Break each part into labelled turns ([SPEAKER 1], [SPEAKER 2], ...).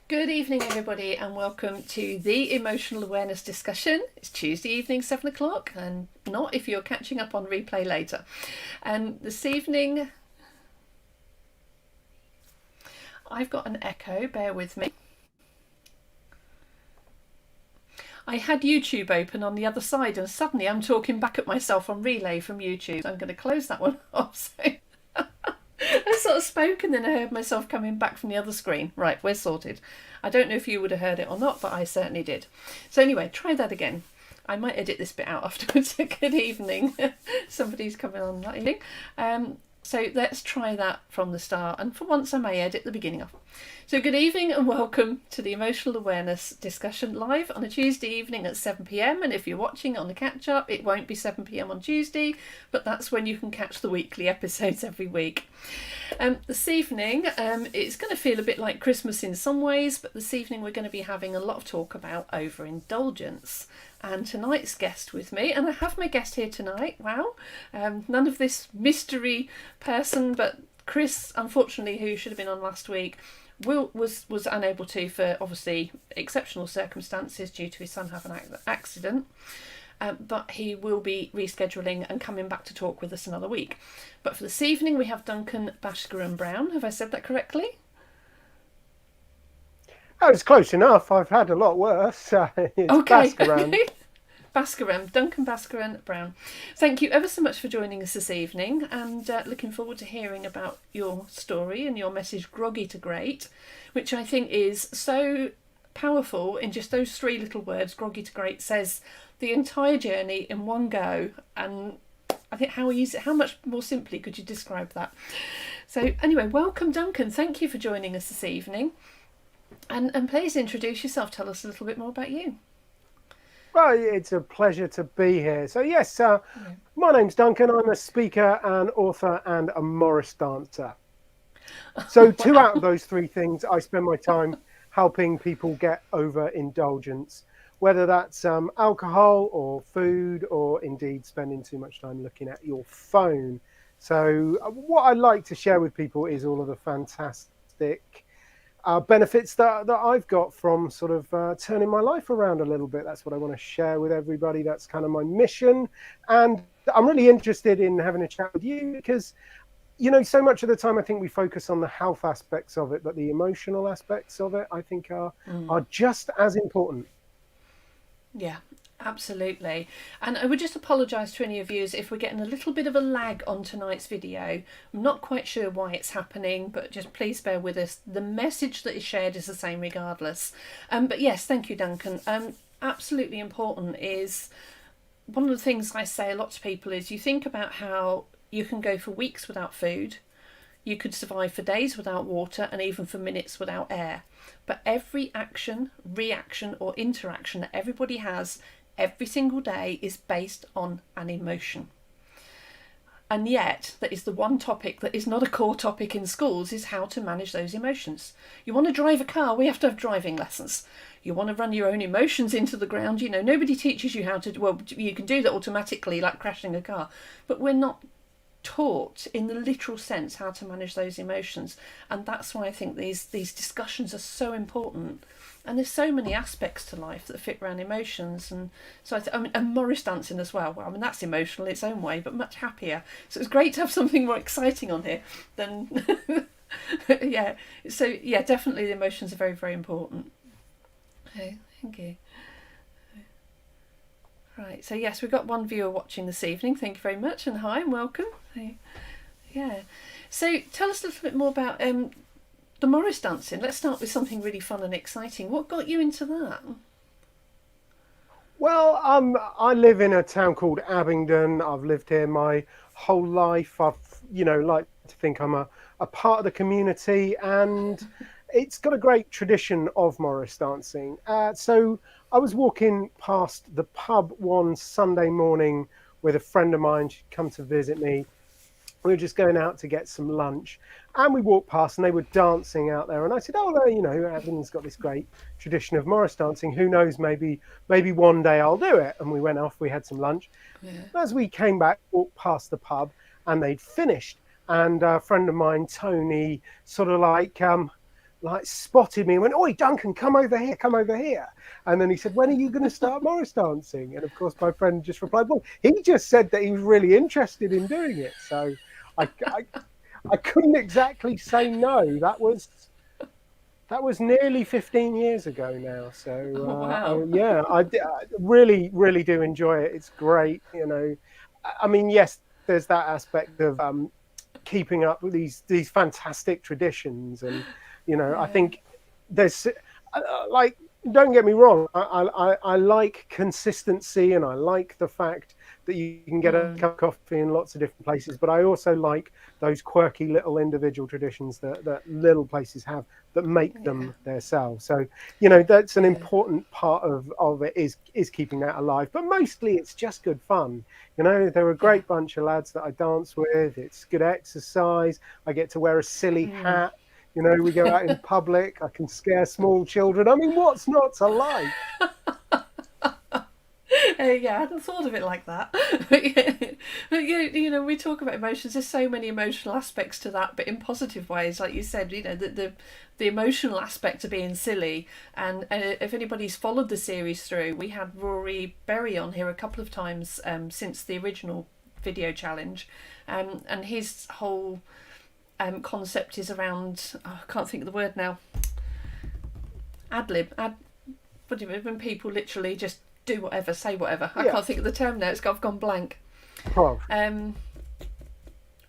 [SPEAKER 1] Good evening, everybody, and welcome to the emotional awareness discussion. It's Tuesday evening, 7 o'clock, and not if you're catching up on replay later. And this evening, I've got an echo, bear with me. I had YouTube open on the other side, and suddenly I'm talking back at myself on relay from YouTube. So I'm going to close that one off. So I sort of spoke and then I heard myself coming back from the other screen. Right, we're sorted. I don't know if you would have heard it or not, but I certainly did. So anyway, try that again. I might edit this bit out afterwards. Good evening. Somebody's coming on that evening. So let's try that from the start. And for once I may edit the beginning off. So good evening and welcome to the Emotional Awareness discussion live on a Tuesday evening at 7 p.m. And if you're watching on the catch up, it won't be 7 p.m. on Tuesday, but that's when you can catch the weekly episodes every week. This evening, it's going to feel a bit like Christmas in some ways, but this evening we're going to be having a lot of talk about overindulgence. And tonight's guest with me, and I have my guest here tonight, wow, none of this mystery person, but Chris, unfortunately, who should have been on last week, was unable to for obviously exceptional circumstances due to his son having an accident. But he will be rescheduling and coming back to talk with us another week. But for this evening, we have Duncan Bhashkaran Brown. Have I said that correctly?
[SPEAKER 2] Oh, it's close enough. I've had a lot worse. It's
[SPEAKER 1] okay.
[SPEAKER 2] Bhaskaran.
[SPEAKER 1] Bhaskaran, Duncan Bhashkaran Brown. Thank you ever so much for joining us this evening, and looking forward to hearing about your story and your message, Groggy to Great, which I think is so powerful in just those three little words. Groggy to Great says the entire journey in one go, and I think how much more simply could you describe that? So anyway, welcome Duncan. Thank you for joining us this evening. And please introduce yourself. Tell us a little bit more about you.
[SPEAKER 2] Well, it's a pleasure to be here. So yes, my name's Duncan. I'm a speaker and author and a Morris dancer. So two out of those three things, I spend my time helping people get over indulgence, whether that's alcohol or food, or indeed spending too much time looking at your phone. So what I like to share with people is all of the fantastic benefits that I've got from sort of turning my life around a little bit. That's what I want to share with everybody. That's kind of my mission. And I'm really interested in having a chat with you because, you know, so much of the time I think we focus on the health aspects of it, but the emotional aspects of it, I think are just as important.
[SPEAKER 1] Yeah, absolutely. And I would just apologise to any of you if we're getting a little bit of a lag on tonight's video. I'm not quite sure why it's happening, but just please bear with us. The message that is shared is the same regardless. But yes, thank you, Duncan. Absolutely important is, one of the things I say a lot to people is you think about how you can go for weeks without food. You could survive for days without water and even for minutes without air. But every action, reaction or interaction that everybody has every single day is based on an emotion. And yet, that is the one topic that is not a core topic in schools, is how to manage those emotions. You want to drive a car, we have to have driving lessons. You want to run your own emotions into the ground, you know, nobody teaches you how to, well, you can do that automatically like crashing a car, but we're not taught in the literal sense how to manage those emotions. And that's why I think these discussions are so important. And there's so many aspects to life that fit around emotions, and so and Morris dancing as well. Well, I mean that's emotional in its own way, but much happier. So it's great to have something more exciting on here than yeah. So yeah, definitely the emotions are very, very important. Okay, thank you. Right, so yes, we've got one viewer watching this evening. Thank you very much, and hi and welcome. Yeah, so tell us a little bit more about the Morris dancing. Let's start with something really fun and exciting. What got you into that?
[SPEAKER 2] Well, I live in a town called Abingdon. I've lived here my whole life. I've, you know, like to think I'm a part of the community, and it's got a great tradition of Morris dancing. So I was walking past the pub one Sunday morning with a friend of mine. She'd come to visit me. We were just going out to get some lunch, and we walked past and they were dancing out there. And I said, oh, you know, Abingdon's got this great tradition of Morris dancing. Who knows, maybe one day I'll do it. And we went off, we had some lunch. Yeah. As we came back, walked past the pub and they'd finished. And a friend of mine, Tony, sort of like like spotted me and went, "Oi, Duncan, come over here, come over here." And then he said, "When are you going to start Morris dancing?" And of course, my friend just replied, "Well, he just said that he was really interested in doing it." So I couldn't exactly say no. That was nearly 15 years ago now. So
[SPEAKER 1] Wow.
[SPEAKER 2] yeah, I really, really do enjoy it. It's great. I mean, yes, there's that aspect of keeping up with these fantastic traditions, and I think there's like, don't get me wrong, I like consistency, and I like the fact that you can get a cup of coffee in lots of different places, but I also like those quirky little individual traditions that little places have that make them themselves. So that's an important part of it, is keeping that alive, but mostly it's just good fun. They're a great bunch of lads that I dance with. It's good exercise. I get to wear a silly hat. We go out in public. I can scare small children. I mean, what's not to like?
[SPEAKER 1] Yeah, I hadn't thought of it like that. But we talk about emotions. There's so many emotional aspects to that, but in positive ways, like you said. The emotional aspect of being silly. And if anybody's followed the series through, we had Rory Berry on here a couple of times since the original video challenge, and his whole concept is around, I can't think of the word now. Ad-lib. What do you mean? When people literally just do whatever, say whatever. I can't think of the term now. I've gone blank.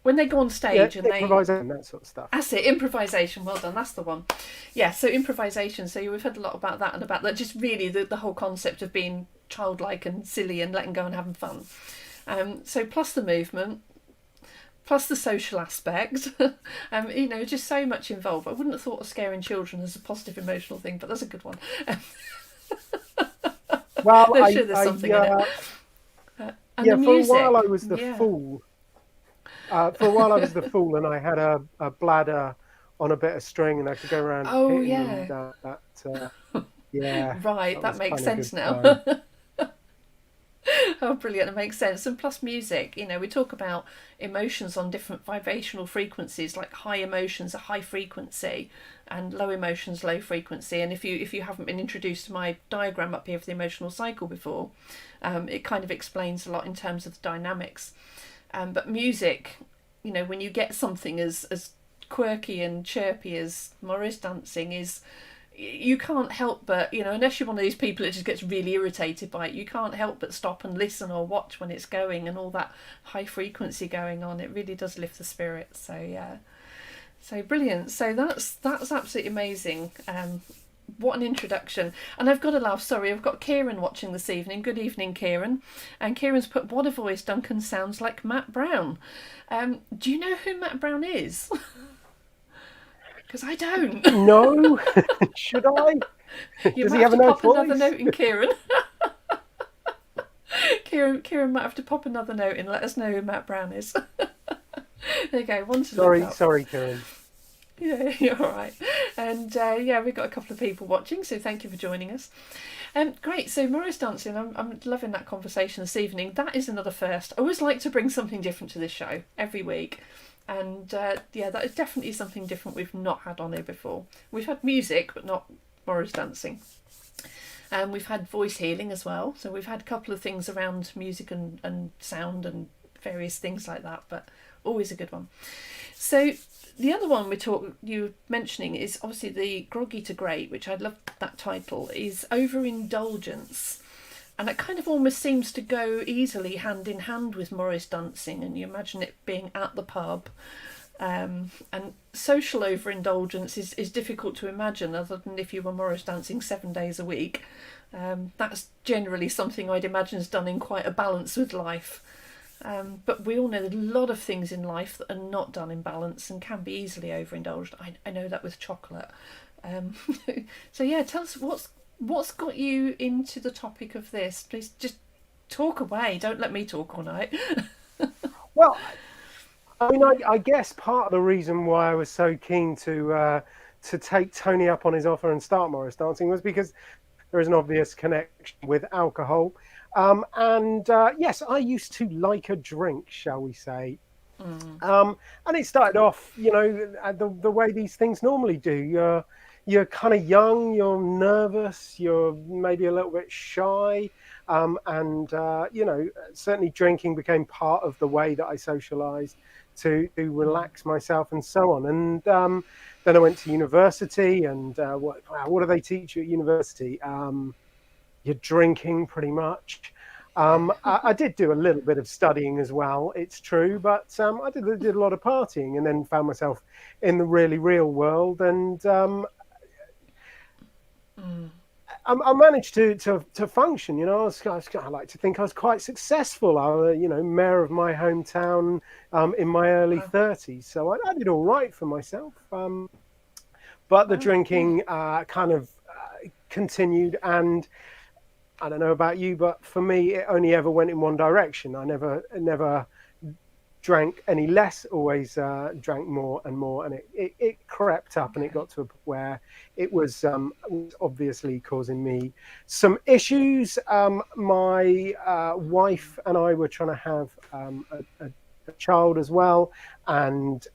[SPEAKER 1] When they go on stage and
[SPEAKER 2] improvisation, that sort of stuff.
[SPEAKER 1] That's it, improvisation. Well done, that's the one. Yeah, so improvisation. So we've heard a lot about that, and about that. Just really the whole concept of being childlike and silly and letting go and having fun. So plus the movement, plus the social aspect. Just so much involved. I wouldn't have thought of scaring children as a positive emotional thing, but that's a good one.
[SPEAKER 2] Well,
[SPEAKER 1] I'm sure there's something in it.
[SPEAKER 2] For a while I was the fool. For a while I was the fool, and I had a bladder on a bit of string, and I could go around hitting them.
[SPEAKER 1] Right, that makes sense now. Oh, brilliant. It makes sense. And plus music, we talk about emotions on different vibrational frequencies, like high emotions are high frequency and low emotions low frequency. And if you haven't been introduced to my diagram up here for the emotional cycle before, it kind of explains a lot in terms of the dynamics. But music, when you get something as quirky and chirpy as Morris dancing is, you can't help but, unless you're one of these people that just gets really irritated by it, you can't help but stop and listen or watch when it's going, and all that high frequency going on. It really does lift the spirits. So yeah, so brilliant. So that's absolutely amazing. What an introduction. And I've got to laugh, sorry, I've got Kieran watching this evening. Good evening, Kieran. And Kieran's put, "What a voice, Duncan sounds like Matt Brown." Do you know who Matt Brown is? Because I don't.
[SPEAKER 2] No. Should I?
[SPEAKER 1] Does he have a pop another note in, Kieran? Kieran might have to pop another note in. Let us know who Matt Brown is. There you go.
[SPEAKER 2] Sorry, Kieran.
[SPEAKER 1] Yeah, you're all right. And we've got a couple of people watching, so thank you for joining us. Great. So Morris dancing, I'm loving that conversation this evening. That is another first. I always like to bring something different to this show every week. And that is definitely something different we've not had on here before. We've had music, but not Morris dancing. We've had voice healing as well. So we've had a couple of things around music and sound and various things like that, but always a good one. So the other one you were mentioning is obviously the Groggy to Great, which I love that title, is overindulgence. And it kind of almost seems to go easily hand in hand with Morris dancing, and you imagine it being at the pub. And social overindulgence is difficult to imagine, other than if you were Morris dancing 7 days a week. That's generally something I'd imagine is done in quite a balance with life. But we all know a lot of things in life that are not done in balance and can be easily overindulged. I know that with chocolate. So yeah, tell us what's got you into the topic of this? Please just talk away. Don't let me talk all night.
[SPEAKER 2] Well, I mean, I guess part of the reason why I was so keen to take Tony up on his offer and start Morris dancing was because there is an obvious connection with alcohol. Yes, I used to like a drink, shall we say. And it started off, the way these things normally do. you're kind of young, you're nervous, you're maybe a little bit shy. And certainly drinking became part of the way that I socialized to relax myself and so on. And then I went to university, and what do they teach you at university? You're drinking pretty much. I did do a little bit of studying as well, it's true, but I did a lot of partying, and then found myself in the really real world. And I managed to function. I like to think I was quite successful. I was, mayor of my hometown in my early 30s, so I did all right for myself. But the drinking kind of continued, and I don't know about you, but for me, it only ever went in one direction. I never drank any less, always drank more and more, and it crept up, and it got to a point where it was obviously causing me some issues. My wife and I were trying to have a child as well, and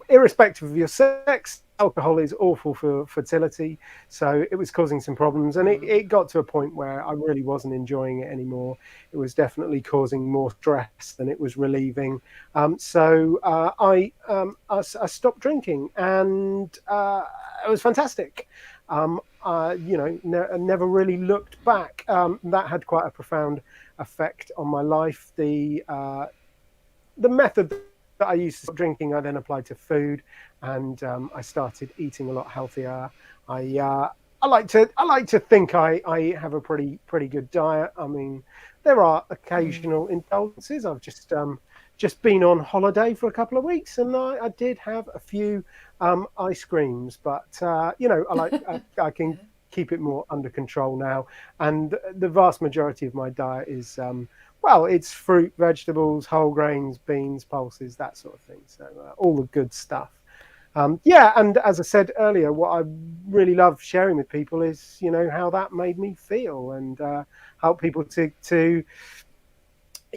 [SPEAKER 2] irrespective of your sex, alcohol is awful for fertility, so it was causing some problems, and it got to a point where I really wasn't enjoying it anymore. It was definitely causing more stress than it was relieving. So I stopped drinking, and it was fantastic. Never really looked back. That had quite a profound effect on my life. The method that I used to stop drinking, I then applied to food, and I started eating a lot healthier. I like to think I have a pretty good diet. I mean, there are occasional indulgences. I've just been on holiday for a couple of weeks, and I did have a few ice creams, but I can keep it more under control now. And the vast majority of my diet is it's fruit, vegetables, whole grains, beans, pulses, that sort of thing. So all the good stuff. And as I said earlier, what I really love sharing with people is, how that made me feel, and help people to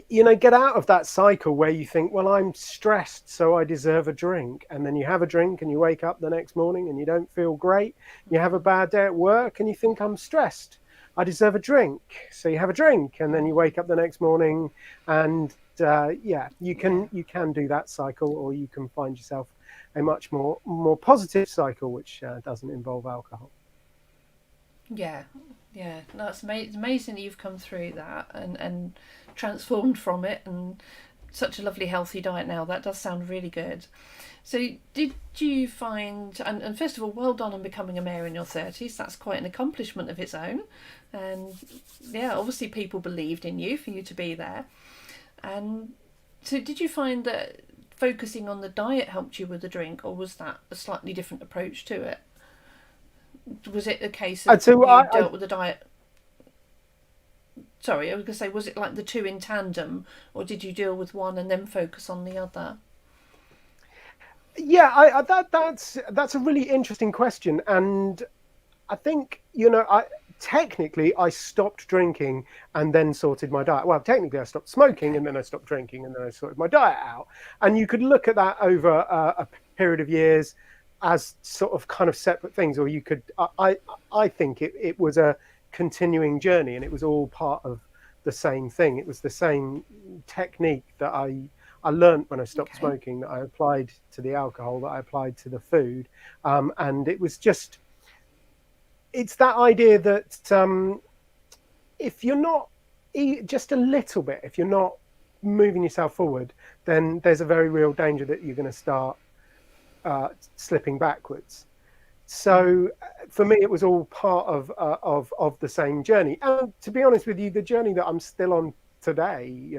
[SPEAKER 2] get out of that cycle where you think, well, I'm stressed, so I deserve a drink. And then you have a drink and you wake up the next morning and you don't feel great. You have a bad day at work and you think, I'm stressed, I deserve a drink. So you have a drink, and then you wake up the next morning, and you can do that cycle, or you can find yourself a much more positive cycle, which doesn't involve alcohol.
[SPEAKER 1] Yeah. No, it's amazing that you've come through that and transformed from it, and such a lovely healthy diet now. That does sound really good. So did you find, and first of all, well done on becoming a mayor in your 30s. That's quite an accomplishment of its own. And obviously people believed in you for you to be there. And so did you find that focusing on the diet helped you with the drink, or was that a slightly different approach to it? Was it a case of you dealt with the diet? Sorry, I was going to say, was it like the two in tandem, or did you deal with one and then focus on the other?
[SPEAKER 2] Yeah, that's a really interesting question, and I think technically I stopped drinking and then sorted my diet. Well, technically I stopped smoking and then I stopped drinking and then I sorted my diet out. And you could look at that over a period of years as sort of kind of separate things, or you could. I think it was a continuing journey, and it was all part of the same thing. It was the same technique that I learned when I stopped smoking, that I applied to the alcohol, that I applied to the food. And it was it's that idea that if you're not just a little bit, if you're not moving yourself forward, then there's a very real danger that you're going to start slipping backwards. So for me, it was all part of the same journey. And to be honest with you, the journey that I'm still on today,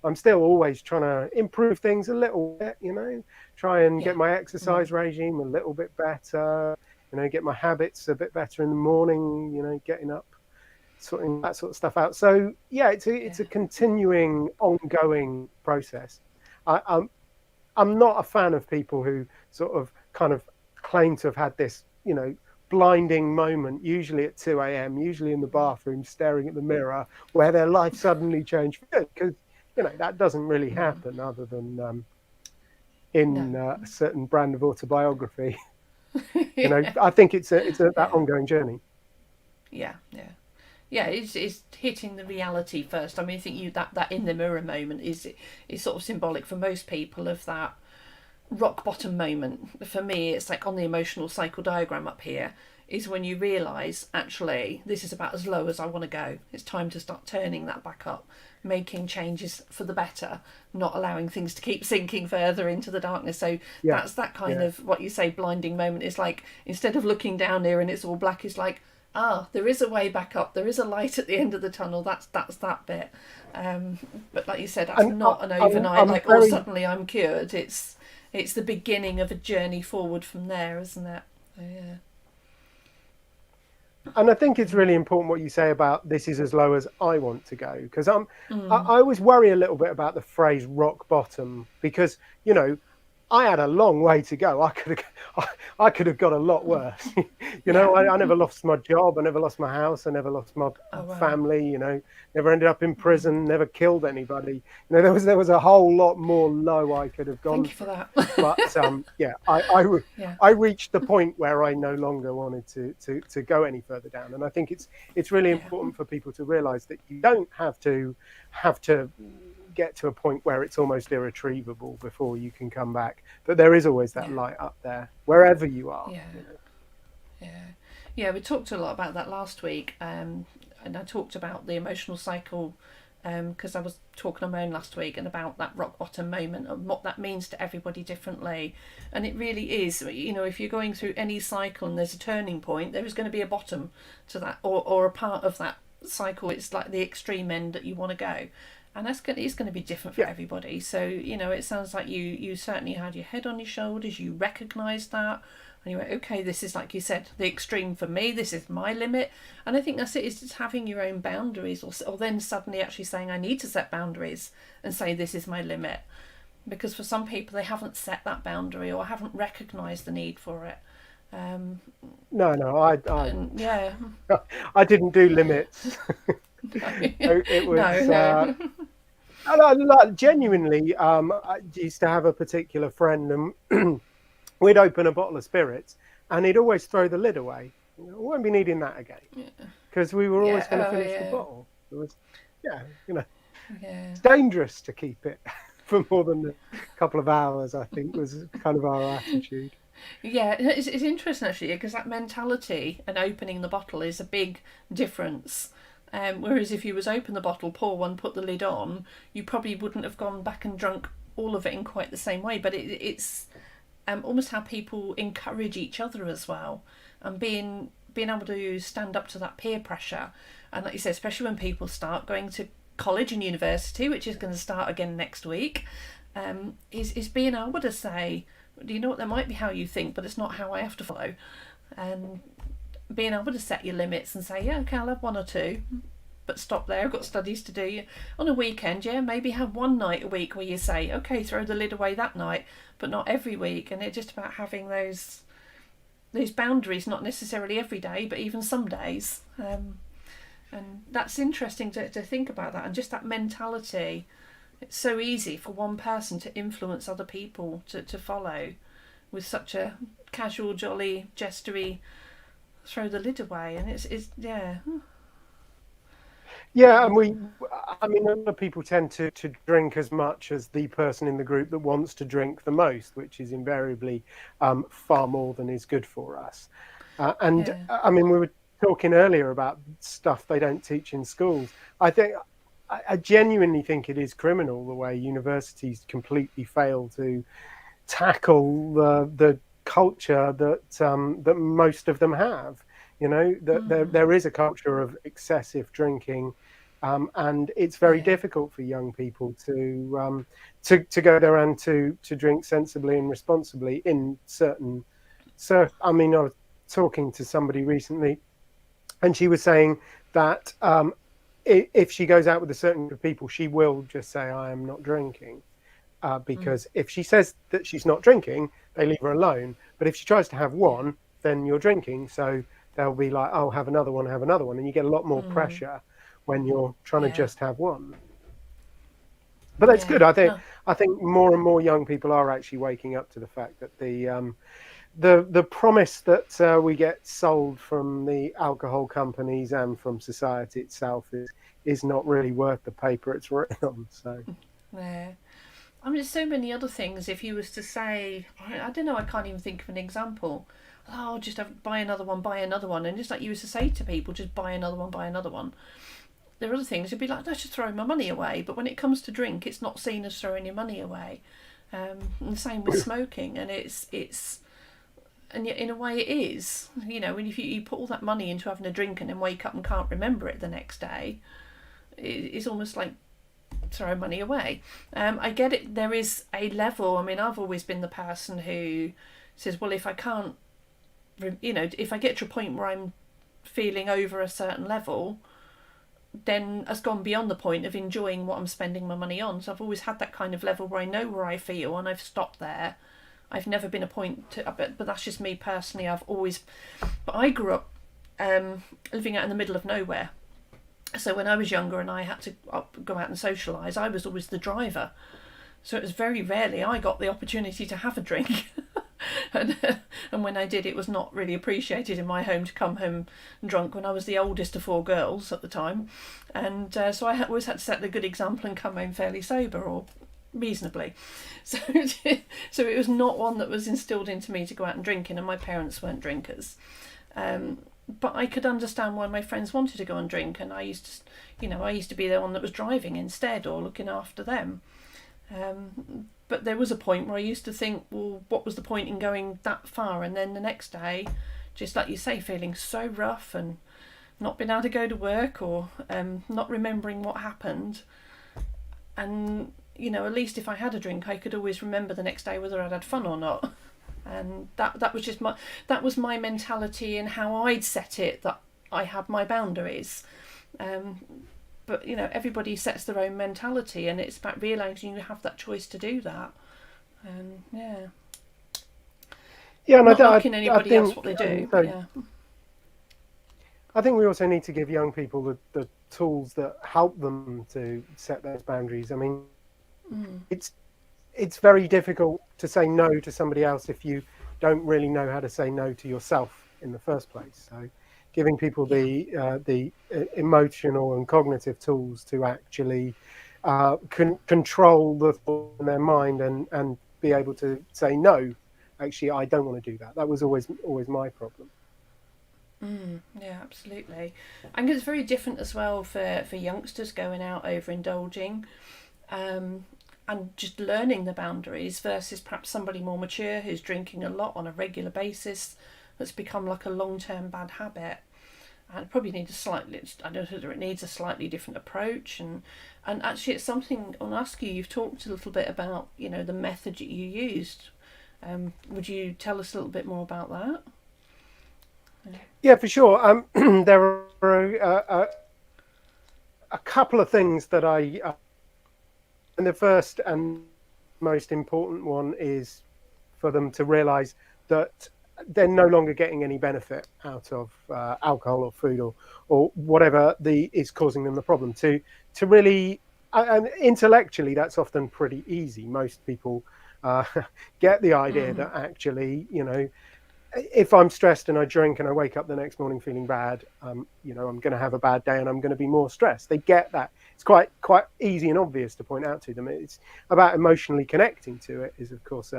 [SPEAKER 2] I'm still always trying to improve things a little bit, try and get my exercise regime a little bit better, get my habits a bit better in the morning, getting up, sorting that sort of stuff out. So it's a continuing, ongoing process. I'm not a fan of people who sort of kind of claim to have had this, blinding moment, usually at 2 a.m., usually in the bathroom, staring at the mirror, where their life suddenly changed for good, because that doesn't really happen, other than in a certain brand of autobiography. You know, I think it's that ongoing journey.
[SPEAKER 1] Yeah, yeah. Yeah, it's hitting the reality first. I mean, I think that in the mirror moment is sort of symbolic for most people of that rock bottom moment. For me, it's like on the emotional cycle diagram up here is when you realise actually this is about as low as I want to go. It's time to start turning that back up, making changes for the better, not allowing things to keep sinking further into the darkness. So that's that kind of what you say blinding moment. Is like instead of looking down here and it's all black, it's like, there is a way back up. There is a light at the end of the tunnel. That's that bit. But like you said, that's not an overnight. Oh, suddenly I'm cured. It's the beginning of a journey forward from there, isn't it? So, yeah.
[SPEAKER 2] And I think it's really important what you say about this is as low as I want to go, because I always worry a little bit about the phrase rock bottom, because you know I had a long way to go. I could have got a lot worse. You know, I never lost my job. I never lost my house. I never lost my family. You know, never ended up in prison. Never killed anybody. You know, there was a whole lot more low I could have gone.
[SPEAKER 1] Thank you for that.
[SPEAKER 2] But I reached the point where I no longer wanted to go any further down. And I think it's really important for people to realise that you don't have to get to a point where it's almost irretrievable before you can come back, but there is always that light up there wherever you are.
[SPEAKER 1] We talked a lot about that last week, and I talked about the emotional cycle because I was talking on my own last week and about that rock bottom moment and what that means to everybody differently. And it really is, you know, if you're going through any cycle and there's a turning point, there is going to be a bottom to that, or a part of that cycle. It's like the extreme end that you want to go. And it's going to be different for everybody. So, you know, it sounds like you certainly had your head on your shoulders. You recognised that. And you went, okay, this is, like you said, the extreme for me. This is my limit. And I think that's it. Is just having your own boundaries, or then suddenly actually saying, I need to set boundaries and say, this is my limit. Because for some people, they haven't set that boundary or haven't recognised the need for it.
[SPEAKER 2] I didn't do limits. It was genuinely. I used to have a particular friend, and we'd open a bottle of spirits, and he'd always throw the lid away. You know, I won't be needing that again, because we were always going to finish the bottle. It was, it's dangerous to keep it for more than a couple of hours. I think was kind of our attitude.
[SPEAKER 1] Yeah, it's interesting actually, because that mentality and opening the bottle is a big difference. Whereas if you was open the bottle, pour one, put the lid on, you probably wouldn't have gone back and drunk all of it in quite the same way. But it's almost how people encourage each other as well, and being able to stand up to that peer pressure. And like you said, especially when people start going to college and university, which is going to start again next week, is being able to say, do you know what, that might be how you think, but it's not how I have to follow. And being able to set your limits and say, yeah, okay, I'll have one or two, but stop there, I've got studies to do. On a weekend, maybe have one night a week where you say, okay, throw the lid away that night, but not every week. And it's just about having those boundaries, not necessarily every day, but even some days. And that's interesting to think about that, and just that mentality. It's so easy for one person to influence other people to follow with such a casual, jolly, gestury, throw the lid away. And it's
[SPEAKER 2] and a lot of people tend to drink as much as the person in the group that wants to drink the most, which is invariably far more than is good for us. We were talking earlier about stuff they don't teach in schools. I genuinely think it is criminal the way universities completely fail to tackle the culture that most of them have. You know, that there is a culture of excessive drinking, and it's very difficult for young people to go there and to drink sensibly and responsibly in certain. So, I was talking to somebody recently, and she was saying that if she goes out with a certain group of people, she will just say, I am not drinking. Because if she says that she's not drinking, they leave her alone. But if she tries to have one, then you're drinking. So they'll be like, oh, have another one. And you get a lot more pressure when you're trying to just have one. But that's good. I think more and more young people are actually waking up to the fact that the promise that we get sold from the alcohol companies and from society itself is not really worth the paper it's written on. So
[SPEAKER 1] Yeah. I mean, there's so many other things. If you was to say, I don't know, I can't even think of an example. Oh, just buy another one, buy another one, and just like you was to say to people, just buy another one, buy another one. There are other things you'd be like, that's just throwing my money away. But when it comes to drink, it's not seen as throwing your money away. And the same with smoking, and and yet in a way it is. You know, when you put all that money into having a drink and then wake up and can't remember it the next day, it's almost like throw money away. I get it. There is a level. I mean, I've always been the person who says, well, if I can't, if I get to a point where I'm feeling over a certain level, then has gone beyond the point of enjoying what I'm spending my money on. So I've always had that kind of level where I know where I feel and I've stopped there. I've never been a point to, but that's just me personally. But I grew up living out in the middle of nowhere. So when I was younger and I had to go out and socialise, I was always the driver. So it was very rarely I got the opportunity to have a drink. and when I did, it was not really appreciated in my home to come home drunk when I was the oldest of 4 girls at the time. And so I always had to set the good example and come home fairly sober or reasonably. So it was not one that was instilled into me to go out and drinking, and my parents weren't drinkers. But I could understand why my friends wanted to go and drink, and I used to be the one that was driving instead or looking after them. But there was a point where I used to think, well, what was the point in going that far? And then the next day, just like you say, feeling so rough and not being able to go to work or not remembering what happened. And, at least if I had a drink, I could always remember the next day whether I'd had fun or not. And that was just my mentality and how I'd set it, that I had my boundaries. But everybody sets their own mentality, and it's about realising you have that choice to do that. And
[SPEAKER 2] and
[SPEAKER 1] not knocking anybody else what they do.
[SPEAKER 2] I think we also need to give young people the tools that help them to set those boundaries. I mean, it's very difficult to say no to somebody else if you don't really know how to say no to yourself in the first place. So giving people the emotional and cognitive tools to actually control the thought in their mind and be able to say no, actually I don't want to do that. That was always my problem.
[SPEAKER 1] Yeah, absolutely. I think it's very different as well for youngsters going out overindulging. And just learning the boundaries versus perhaps somebody more mature who's drinking a lot on a regular basis that's become like a long-term bad habit. And it probably needs I don't know whether it needs a slightly different approach. And actually it's something I want to ask you, you've talked a little bit about, the method that you used. Would you tell us a little bit more about that?
[SPEAKER 2] Yeah, for sure. There are a couple of things that and the first and most important one is for them to realise that they're no longer getting any benefit out of alcohol or food or whatever is causing them the problem. To really, and intellectually, that's often pretty easy. Most people get the idea that actually, if I'm stressed and I drink and I wake up the next morning feeling bad, I'm going to have a bad day and I'm going to be more stressed. They get that. It's quite easy and obvious to point out to them. It's about emotionally connecting to it is, of course,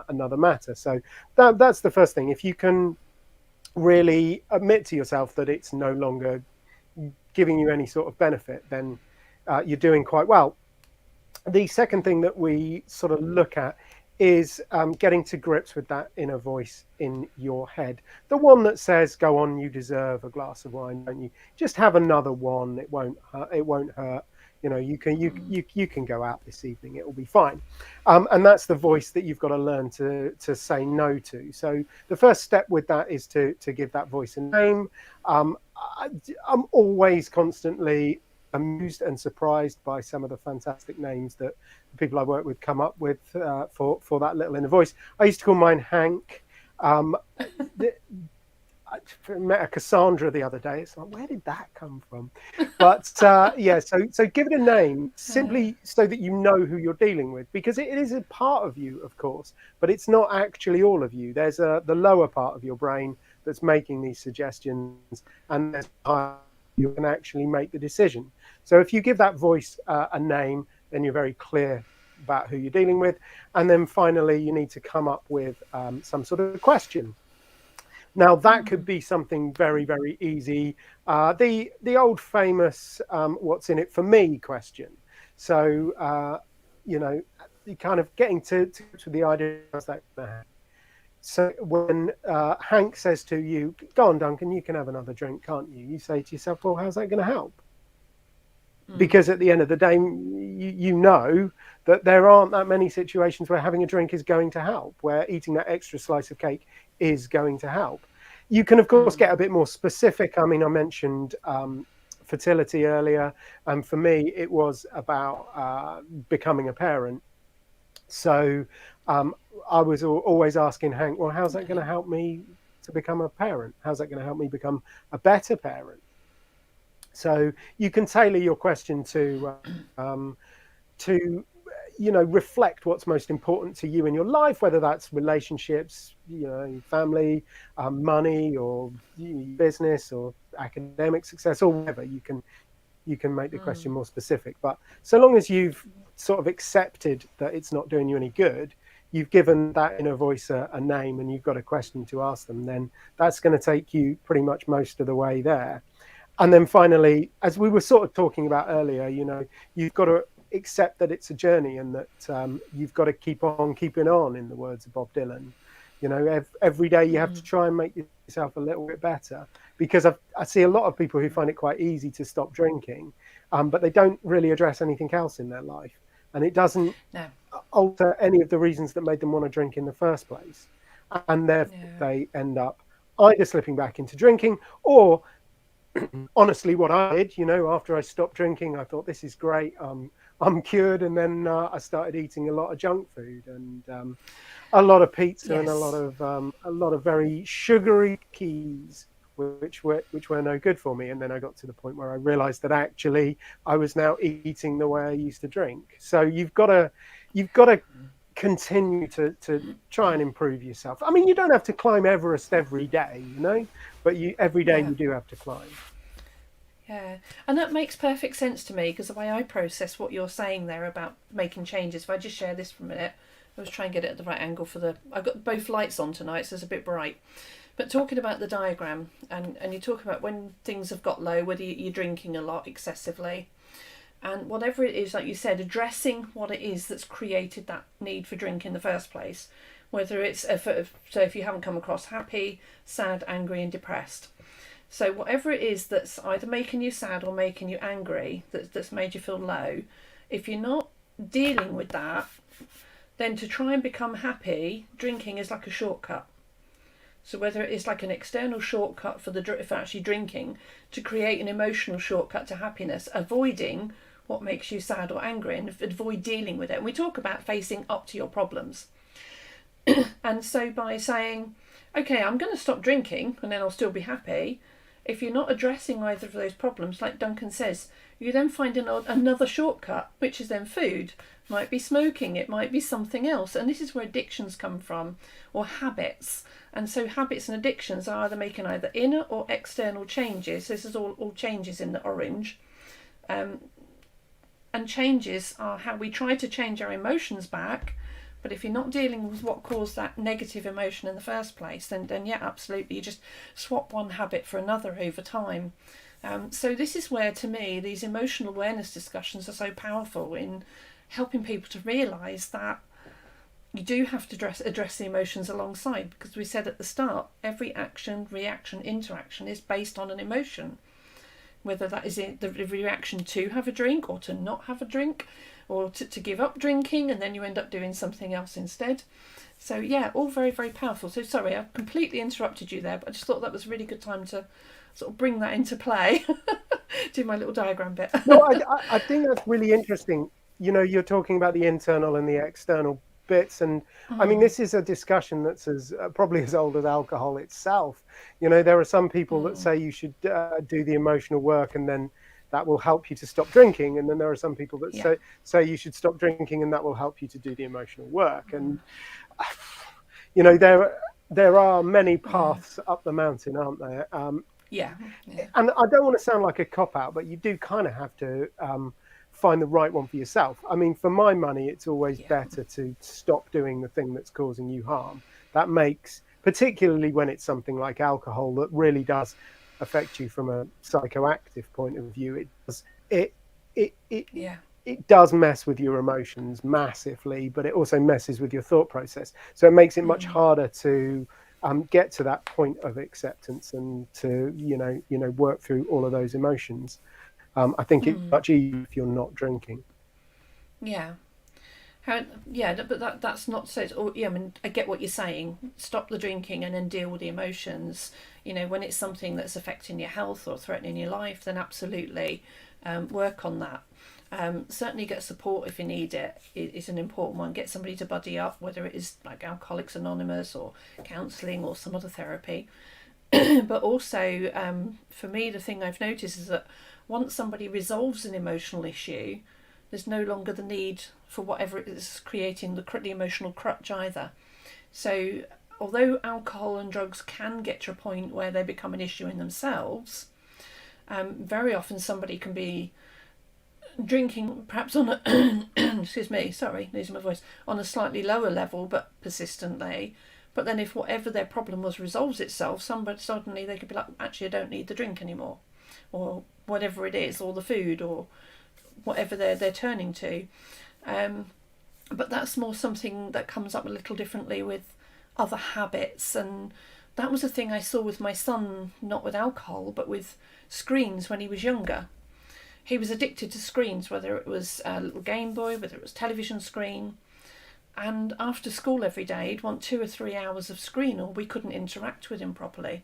[SPEAKER 2] another matter. So that's the first thing. If you can really admit to yourself that it's no longer giving you any sort of benefit, then you're doing quite well. The second thing that we sort of look at is getting to grips with that inner voice in your head. The one that says, go on, you deserve a glass of wine, don't you? Just have another one. It won't hurt. You can go out this evening. It will be fine. And that's the voice that you've got to learn to say no to. So the first step with that is to give that voice a name. I'm always constantly amused and surprised by some of the fantastic names that the people I work with come up with for that little inner voice. I used to call mine Hank. I met a Cassandra the other day. It's like, where did that come from? But yeah, so give it a name simply so that you know who you're dealing with, because it is a part of you, of course, but it's not actually all of you. There's the lower part of your brain that's making these suggestions, and there's you can actually make the decision. So if you give that voice a name, then you're very clear about who you're dealing with. And then finally, you need to come up with some sort of question. Now, that could be something very, very easy. The old famous what's in it for me question. So, you know, you kind of getting to the idea of that. So when Hank says to you, go on, Duncan, you can have another drink, can't you? You say to yourself, well, how's that going to help? Because at the end of the day, you know that there aren't that many situations where having a drink is going to help, where eating that extra slice of cake is going to help. You can, of course, get a bit more specific. I mean, I mentioned fertility earlier, and for me, it was about becoming a parent. So I was always asking Hank, well, how's that going to help me to become a parent? How's that going to help me become a better parent? So you can tailor your question to reflect what's most important to you in your life, whether that's relationships, family, money, or business, or academic success, or whatever. You can make the question more specific. But so long as you've sort of accepted that it's not doing you any good, you've given that inner voice a name, and you've got a question to ask them, then that's going to take you pretty much most of the way there. And then finally, as we were sort of talking about earlier, you've got to accept that it's a journey, and that you've got to keep on keeping on, in the words of Bob Dylan. Every day you have to try and make yourself a little bit better, because I see a lot of people who find it quite easy to stop drinking, but they don't really address anything else in their life, and it doesn't alter any of the reasons that made them want to drink in the first place, and therefore they end up either slipping back into drinking, or honestly, what I did, after I stopped drinking, I thought, this is great, I'm cured, and then I started eating a lot of junk food, and a lot of pizza, and a lot of very sugary cookies, which were no good for me. And then I got to the point where I realized that actually I was now eating the way I used to drink. So you've got to continue to try and improve yourself. I mean, you don't have to climb Everest every day, but every day you do have to climb.
[SPEAKER 1] Yeah, and that makes perfect sense to me, because the way I process what you're saying there about making changes, if I just share this for a minute, I was trying to get it at the right angle I've got both lights on tonight, so it's a bit bright. But talking about the diagram, and you talk about when things have got low, whether you're drinking a lot excessively, and whatever it is, like you said, addressing what it is that's created that need for drink in the first place, whether it's, so if you haven't come across happy, sad, angry and depressed. So whatever it is that's either making you sad or making you angry, that's made you feel low, if you're not dealing with that, then to try and become happy, drinking is like a shortcut. So whether it is like an external shortcut for actually drinking, to create an emotional shortcut to happiness, avoiding what makes you sad or angry, and avoid dealing with it. And we talk about facing up to your problems. And so by saying, okay, I'm going to stop drinking and then I'll still be happy, if you're not addressing either of those problems, like Duncan says, you then find another shortcut, which is then food. It might be smoking, it might be something else. And this is where addictions come from, or habits. And so habits and addictions are either making either inner or external changes. This is all changes in the orange. And changes are how we try to change our emotions back. But if you're not dealing with what caused that negative emotion in the first place, then yeah, absolutely, you just swap one habit for another over time. So this is where, to me, these emotional awareness discussions are so powerful in helping people to realise that you do have to address the emotions alongside, because we said at the start, every action, reaction, interaction is based on an emotion. Whether that is the reaction to have a drink, or to not have a drink, or to give up drinking, and then you end up doing something else instead. So yeah, all very, very powerful. So sorry, I completely interrupted you there, but I just thought that was a really good time to sort of bring that into play. Do my little diagram bit.
[SPEAKER 2] No, I think that's really interesting. You're talking about the internal and the external bits. And I mean, this is a discussion that's as probably as old as alcohol itself. You know, there are some people that say you should do the emotional work, and then that will help you to stop drinking. And then there are some people that say you should stop drinking, and that will help you to do the emotional work. And you know, there are many paths up the mountain, aren't there? And I don't want to sound like a cop-out, but you do kind of have to find the right one for yourself. I mean, for my money, it's always better to stop doing the thing that's causing you harm. That makes, particularly when it's something like alcohol that really does affect you from a psychoactive point of view, it does mess with your emotions massively, but it also messes with your thought process. So it makes it much harder to get to that point of acceptance and to you know work through all of those emotions. I think it's much easier if you're not drinking.
[SPEAKER 1] But that's not so. I mean, I get what you're saying. Stop the drinking and then deal with the emotions. You know, when it's something that's affecting your health or threatening your life, then absolutely work on that. Certainly get support if you need it. It's an important one. Get somebody to buddy up, whether it is like Alcoholics Anonymous or counselling or some other therapy. But also, for me, the thing I've noticed is that once somebody resolves an emotional issue, there's no longer the need for whatever it is creating the emotional crutch either. So although alcohol and drugs can get to a point where they become an issue in themselves, very often somebody can be drinking perhaps on a excuse me, sorry, losing my voice, on a slightly lower level but persistently. But then if whatever their problem was resolves itself, suddenly they could be like, actually I don't need the drink anymore, or whatever it is, or the food, or whatever they're turning to. But that's more something that comes up a little differently with other habits. And that was a thing I saw with my son, not with alcohol, but with screens when he was younger. He was addicted to screens, whether it was a little Game Boy, whether it was television screen. And after school every day, he'd want 2 or 3 hours of screen, or we couldn't interact with him properly.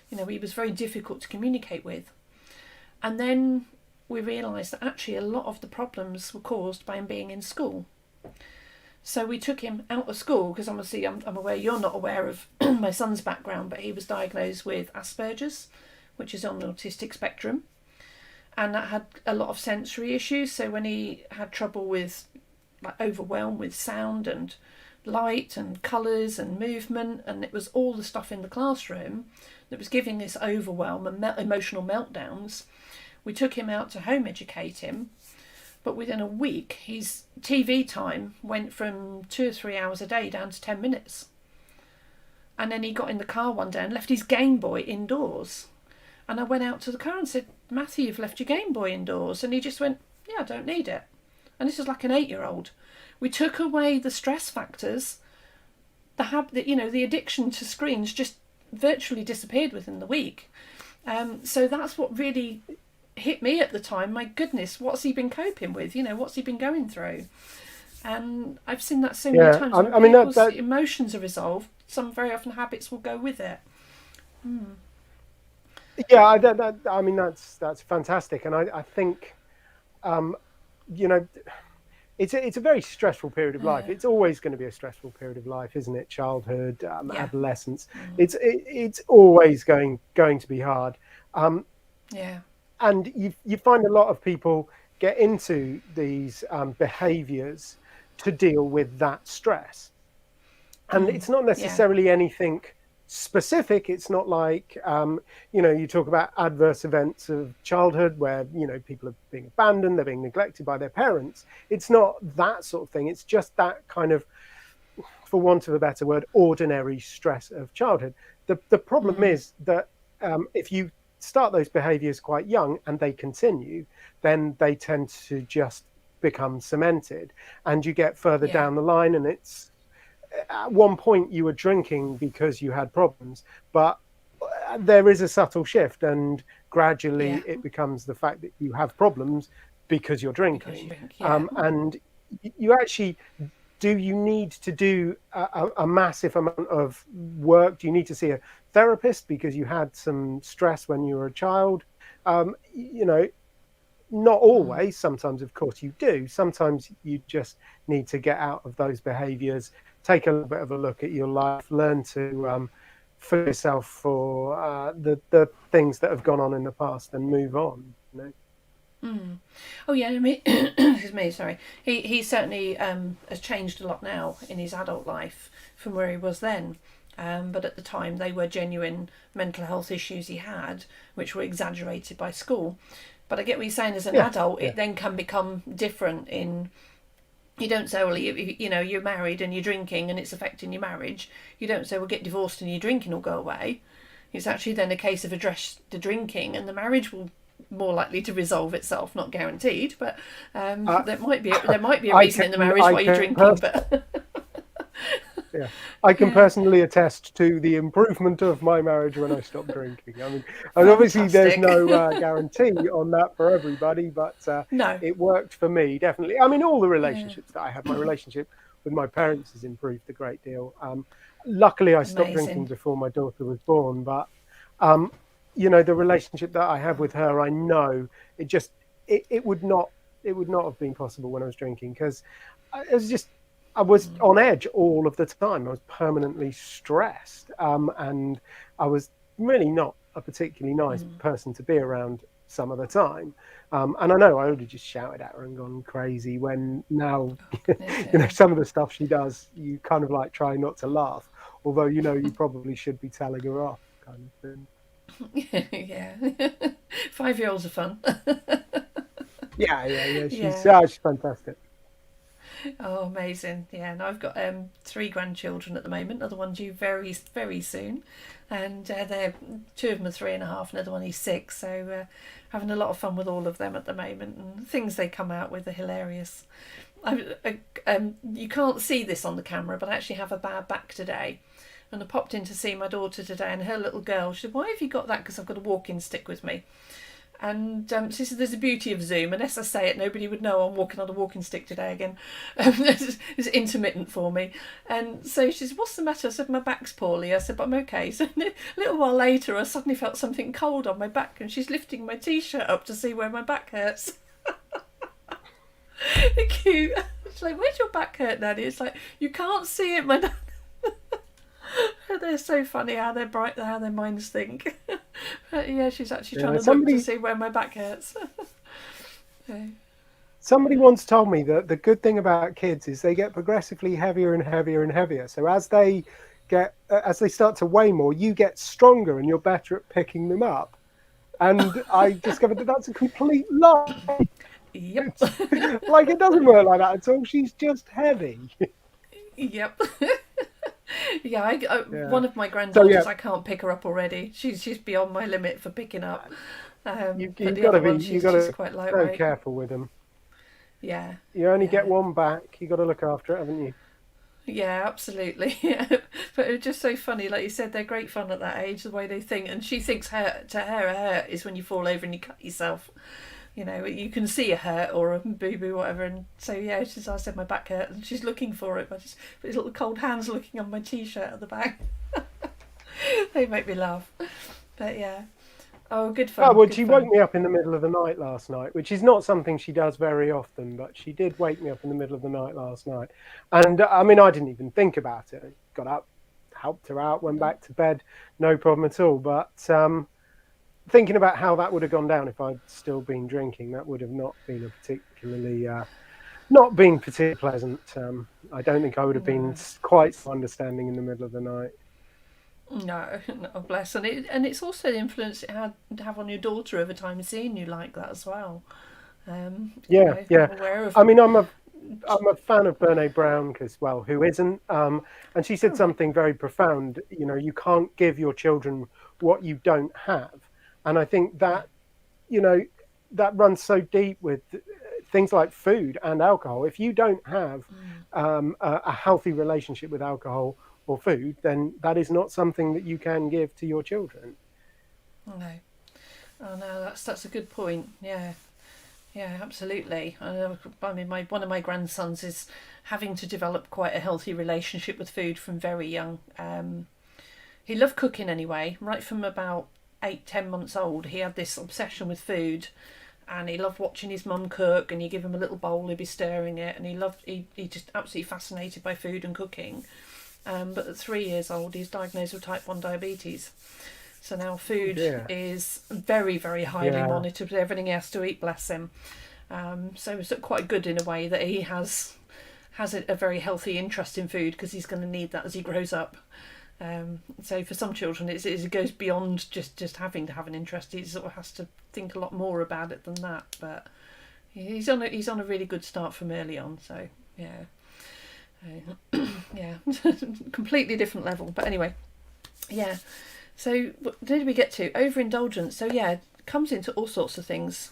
[SPEAKER 1] You know, he was very difficult to communicate with. And then we realised that actually a lot of the problems were caused by him being in school. So we took him out of school, because obviously I'm aware you're not aware of my son's background, but he was diagnosed with Asperger's, which is on the autistic spectrum. And that had a lot of sensory issues. So when he had trouble with, like, overwhelmed with sound and light and colours and movement, and it was all the stuff in the classroom that was giving this overwhelm and emotional meltdowns, we took him out to home educate him. But within a week, his TV time went from 2 or 3 hours a day down to 10 minutes. And then he got in the car one day and left his Game Boy indoors. And I went out to the car and said, Matthew, you've left your Game Boy indoors. And he just went, yeah, I don't need it. And this is like an 8-year-old. We took away the stress factors. The addiction to screens just virtually disappeared within the week. So that's what really hit me at the time. My goodness, what's he been coping with? You know, what's he been going through? And I've seen that so many times. When people's emotions are resolved, some very often habits will go with it.
[SPEAKER 2] Yeah, I mean that's fantastic, and I think, it's a very stressful period of life. It's always going to be a stressful period of life, isn't it? Childhood, adolescence. It's always going to be hard. And you find a lot of people get into these behaviours to deal with that stress, and it's not necessarily anything specific. It's not like you talk about adverse events of childhood where people are being abandoned, they're being neglected by their parents. It's not that sort of thing. It's just that kind of, for want of a better word, ordinary stress of childhood. The problem is that if you start those behaviors quite young and they continue, then they tend to just become cemented, and you get further down the line, and it's at one point you were drinking because you had problems, but there is a subtle shift, and gradually it becomes the fact that you have problems because you're drinking. And you actually, do you need to do a massive amount of work? Do you need to see a therapist because you had some stress when you were a child? not always. Sometimes, of course, you do. Sometimes you just need to get out of those behaviours, take a little bit of a look at your life, learn to for yourself for the things that have gone on in the past, and move on. You know?
[SPEAKER 1] Oh yeah, I mean, excuse me, sorry. He certainly has changed a lot now in his adult life from where he was then. But at the time, they were genuine mental health issues he had, which were exaggerated by school. But I get what you're saying. As an adult, it then can become different. In you don't say, well, you know, you're married and you're drinking and it's affecting your marriage. You don't say, well, get divorced and your drinking will go away. It's actually then a case of address the drinking and the marriage will more likely to resolve itself. Not guaranteed, but there might be a reason in the marriage why you're drinking. But
[SPEAKER 2] yeah, I can personally attest to the improvement of my marriage when I stopped drinking. I mean, and obviously there's no guarantee on that for everybody, but
[SPEAKER 1] no,
[SPEAKER 2] it worked for me, definitely. I mean, all the relationships that I have, my relationship with my parents has improved a great deal. Luckily, I stopped drinking before my daughter was born, but you know, the relationship that I have with her, I know it would not have been possible when I was drinking, because I was on edge all of the time. I was permanently stressed, and I was really not a particularly nice person to be around some of the time. And I know I would have just shouted at her and gone crazy, when now, you know, some of the stuff she does, you kind of like try not to laugh, although, you know, you probably should be telling her off, kind of thing.
[SPEAKER 1] Yeah. 5-year-olds are fun.
[SPEAKER 2] Yeah. She's fantastic.
[SPEAKER 1] Oh, amazing. Yeah, and I've got 3 grandchildren at the moment, another one due very, very soon, and they're 2 of them are 3.5, another one is 6, so having a lot of fun with all of them at the moment, and things they come out with are hilarious. You can't see this on the camera, but I actually have a bad back today, and I popped in to see my daughter today, and her little girl, she said, why have you got that? Because I've got a walking stick with me. And she said, there's a beauty of Zoom. Unless I say it, nobody would know I'm walking on a walking stick today again. It's intermittent for me. And so she said, what's the matter? I said, my back's poorly. I said, but I'm okay. So a little while later, I suddenly felt something cold on my back, and she's lifting my T-shirt up to see where my back hurts. Cute. She's like, where's your back hurt, Nanny? It's like, you can't see it, my dad. They're so funny how they're bright, how their minds think. But yeah, she's actually trying to look to see where my back hurts.
[SPEAKER 2] Somebody once told me that the good thing about kids is they get progressively heavier and heavier and heavier. So as they start to weigh more, you get stronger and you're better at picking them up. And I discovered that that's a complete lie.
[SPEAKER 1] Yep.
[SPEAKER 2] Like, it doesn't work like that at all. She's just heavy.
[SPEAKER 1] Yep. One of my granddaughters, I can't pick her up already. She's beyond my limit for picking up.
[SPEAKER 2] You've got to be
[SPEAKER 1] quite
[SPEAKER 2] so careful with them.
[SPEAKER 1] Yeah.
[SPEAKER 2] You only get one back. You got to look after it, haven't you?
[SPEAKER 1] Yeah, absolutely. Yeah. But it's just so funny, like you said, they're great fun at that age, the way they think. And she thinks a hurt is when you fall over and you cut yourself. You know, you can see a hurt or a boo-boo, whatever. And so, yeah, I said my back hurt, and she's looking for it. But just put his little cold hands looking on my T-shirt at the back. They make me laugh. But, yeah. Oh, good fun.
[SPEAKER 2] Oh, well, she woke me up in the middle of the night last night, which is not something she does very often, but she did wake me up in the middle of the night last night. And, I mean, I didn't even think about it. I got up, helped her out, went back to bed, no problem at all. But thinking about how that would have gone down if I'd still been drinking, that would have not been particularly pleasant. I don't think I would have been quite so understanding in the middle of the night.
[SPEAKER 1] No, bless. And it's also the influence it had to have on your daughter over time, seeing you like that as well.
[SPEAKER 2] Yeah. I mean, I'm a fan of Brene Brown, because, well, who isn't? And she said something very profound. You know, you can't give your children what you don't have. And I think that, you know, that runs so deep with things like food and alcohol. If you don't have a healthy relationship with alcohol or food, then that is not something that you can give to your children.
[SPEAKER 1] No. Oh no, that's a good point. Yeah, absolutely. I mean, one of my grandsons is having to develop quite a healthy relationship with food from very young. He loved cooking anyway, right from about 8-10 months old. He had this obsession with food, and he loved watching his mum cook, and you give him a little bowl, he'd be stirring it, and he just absolutely fascinated by food and cooking. But at 3 years old, he's diagnosed with type 1 diabetes. So now food is very, very highly monitored. Everything he has to eat, bless him. So it's quite good in a way that he has a very healthy interest in food, because he's going to need that as he grows up. So for some children, it goes beyond just having to have an interest. He sort of has to think a lot more about it than that. But he's on a really good start from early on. So yeah. Yeah, completely different level. But anyway, yeah. So what did we get to? Overindulgence. So yeah, it comes into all sorts of things.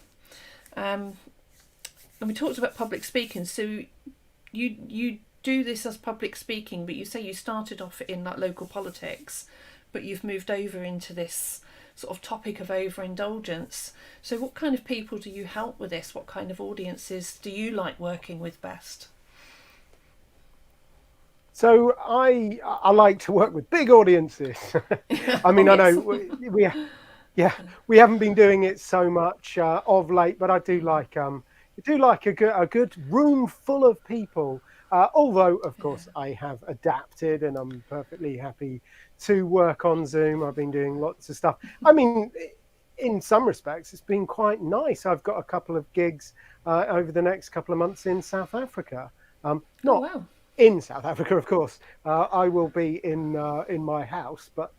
[SPEAKER 1] And we talked about public speaking. So you do this as public speaking, but you say you started off in like local politics, but you've moved over into this sort of topic of overindulgence. So what kind of people do you help with this? What kind of audiences do you like working with best?
[SPEAKER 2] So I like to work with big audiences. I mean, I know we haven't been doing it so much of late, but I do like a good room full of people. Although, of course, I have adapted, and I'm perfectly happy to work on Zoom. I've been doing lots of stuff. I mean, in some respects, it's been quite nice. I've got a couple of gigs over the next couple of months in South Africa. Not in South Africa, of course. I will be in my house, but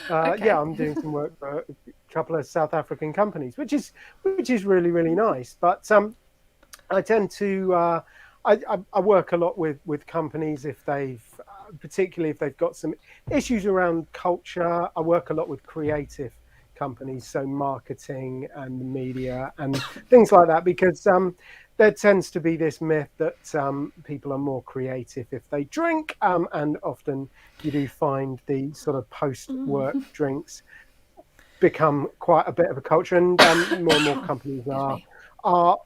[SPEAKER 2] yeah, I'm doing some work for a couple of South African companies, which is really, really nice. But I tend to I work a lot with companies particularly if they've got some issues around culture. I work a lot with creative companies, so marketing and media and things like that, because there tends to be this myth that people are more creative if they drink, and often you do find the sort of post-work drinks become quite a bit of a culture, and more and more companies are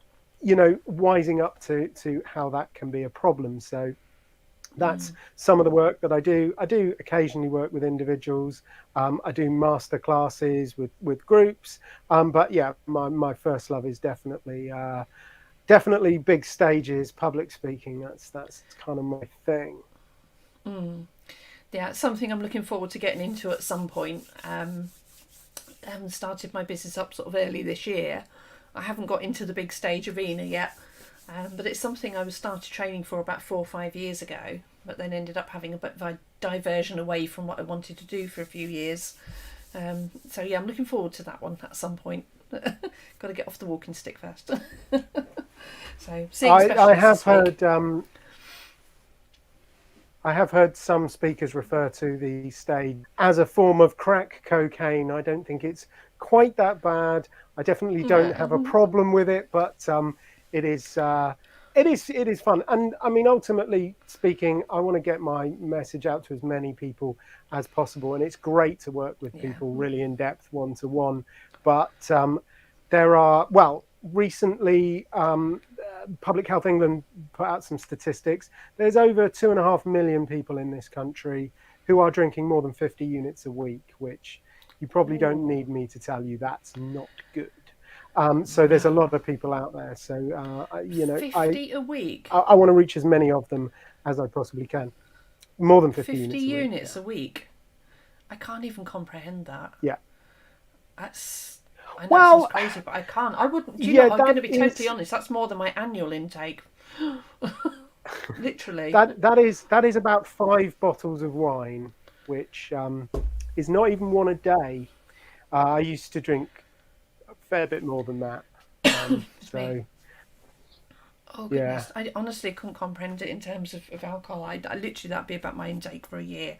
[SPEAKER 2] wising up to how that can be a problem. So that's some of the work that I do. I do occasionally work with individuals. I do master classes with groups. But yeah, my first love is definitely big stages, public speaking. That's kind of my thing.
[SPEAKER 1] Yeah, it's something I'm looking forward to getting into at some point. I haven't started my business up sort of early this year. I haven't got into the big stage arena yet, but it's something I started training for about 4 or 5 years ago, but then ended up having a bit of a diversion away from what I wanted to do for a few years. So yeah, I'm looking forward to that one at some point. Got to get off the walking stick first. So I have heard some speakers refer to the stage as a form of crack cocaine. I don't think it's quite that bad. I definitely don't have a problem with it, but it is fun. And I mean, ultimately speaking, I want to get my message out to as many people as possible. And it's great to work with people really in depth, one-to-one. But there are, recently, Public Health England put out some statistics. There's over 2.5 million people in this country who are drinking more than 50 units a week, which you probably don't need me to tell you that's not good. So there's a lot of people out there. So, 50 a week?
[SPEAKER 2] I want to reach as many of them as I possibly can. More than 50
[SPEAKER 1] units a week. I can't even comprehend that.
[SPEAKER 2] Yeah.
[SPEAKER 1] I know it sounds crazy, but I can't. I wouldn't. I'm going to be totally honest. That's more than my annual intake. Literally.
[SPEAKER 2] That is about 5 bottles of wine, which is not even one a day. I used to drink a fair bit more than that. So.
[SPEAKER 1] Oh goodness! Yeah. I honestly couldn't comprehend it in terms of alcohol. I literally that'd be about my intake for a year.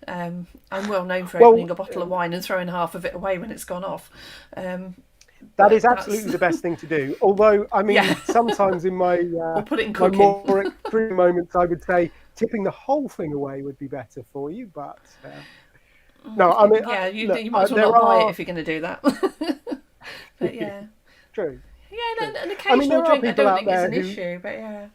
[SPEAKER 1] I'm well known for opening a bottle of wine and throwing half of it away when it's gone off.
[SPEAKER 2] That is absolutely the best thing to do. Although, I mean, sometimes in my,
[SPEAKER 1] or put it in
[SPEAKER 2] my more extreme moments, I would say tipping the whole thing away would be better for you. But no, I mean,
[SPEAKER 1] you might as well not buy it if you're going to do that. But yeah,
[SPEAKER 2] true.
[SPEAKER 1] Yeah, an occasional drink I don't think is an issue, but yeah.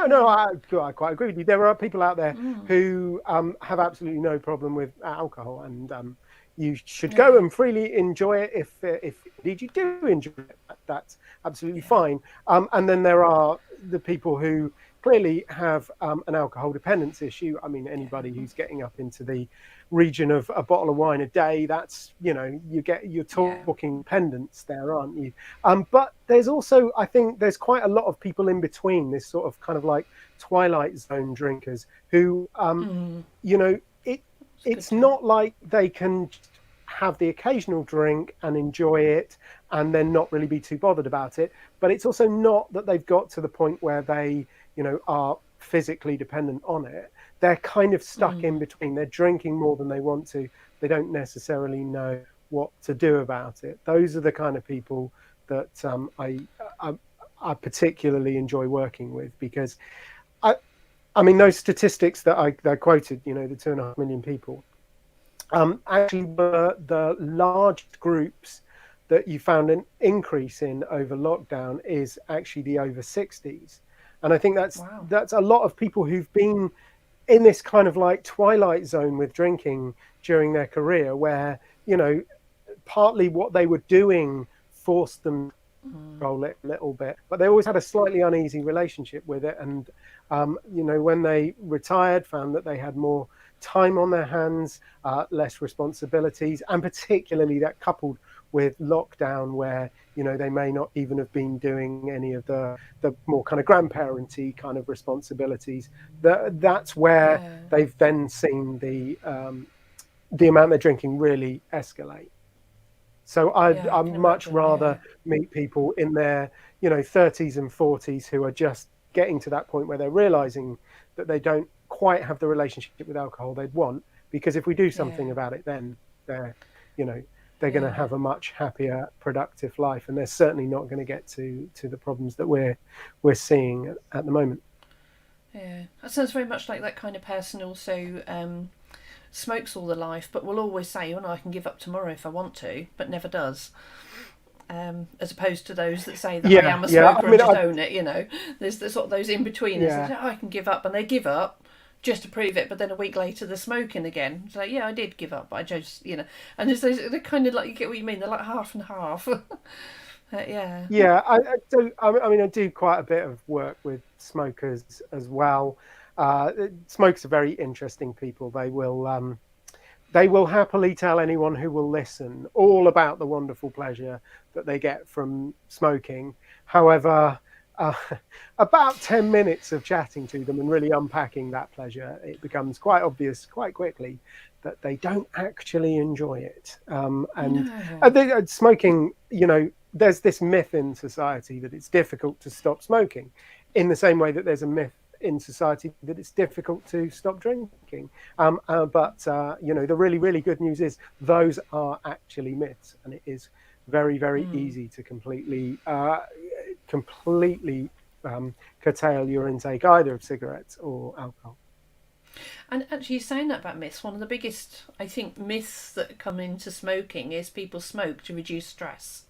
[SPEAKER 2] No, I quite agree with you. There are people out there who have absolutely no problem with alcohol, and you should go and freely enjoy it if indeed you do enjoy it. That's absolutely fine. And then there are the people who clearly have an alcohol dependence issue. I mean, anybody who's getting up into the region of a bottle of wine a day, that's, you're talking dependence there, aren't you? But there's also, I think there's quite a lot of people in between, this sort of kind of like twilight zone drinkers who, it's not like they can have the occasional drink and enjoy it and then not really be too bothered about it. But it's also not that they've got to the point where they, are physically dependent on it. They're kind of stuck in between. They're drinking more than they want to. They don't necessarily know what to do about it. Those are the kind of people that I particularly enjoy working with, because I mean, those statistics that I quoted, the 2.5 million people, actually were the largest groups that you found an increase in over lockdown is actually the over 60s. And I think that's a lot of people who've been in this kind of like twilight zone with drinking during their career, where, partly what they were doing forced them to control it a little bit, but they always had a slightly uneasy relationship with it. And, when they retired, found that they had more time on their hands, less responsibilities, and particularly that coupled with lockdown, where they may not even have been doing any of the more kind of grandparenty kind of responsibilities. That's where they've then seen the amount they're drinking really escalate. So I'd much rather meet people in their 30s and 40s who are just getting to that point where they're realizing that they don't quite have the relationship with alcohol they'd want, because if we do something about it, then they're going to have a much happier, productive life, and they're certainly not going to get to the problems that we're seeing at the moment.
[SPEAKER 1] Yeah, that sounds very much like that kind of person. Also, smokes all their life, but will always say, "Oh no, I can give up tomorrow if I want to," but never does. As opposed to those that say that I am a smoker and just own it. There's sort of those in betweeners that say, "Oh, I can give up," and they give up just to prove it, but then a week later they're smoking again. It's like, I did give up, but I just, and there's those, they're kind of like, you get what you mean, they're like half and half.
[SPEAKER 2] I do quite a bit of work with smokers as well. Smokers are very interesting people. They will happily tell anyone who will listen all about the wonderful pleasure that they get from smoking. However, about 10 minutes of chatting to them and really unpacking that pleasure, it becomes quite obvious quite quickly that they don't actually enjoy it. Smoking, there's this myth in society that it's difficult to stop smoking, in the same way that there's a myth in society that it's difficult to stop drinking. But the really, really good news is those are actually myths, and it is very, very easy to completely curtail your intake either of cigarettes or alcohol.
[SPEAKER 1] And actually, saying that about myths, one of the biggest, I think, myths that come into smoking is people smoke to reduce stress.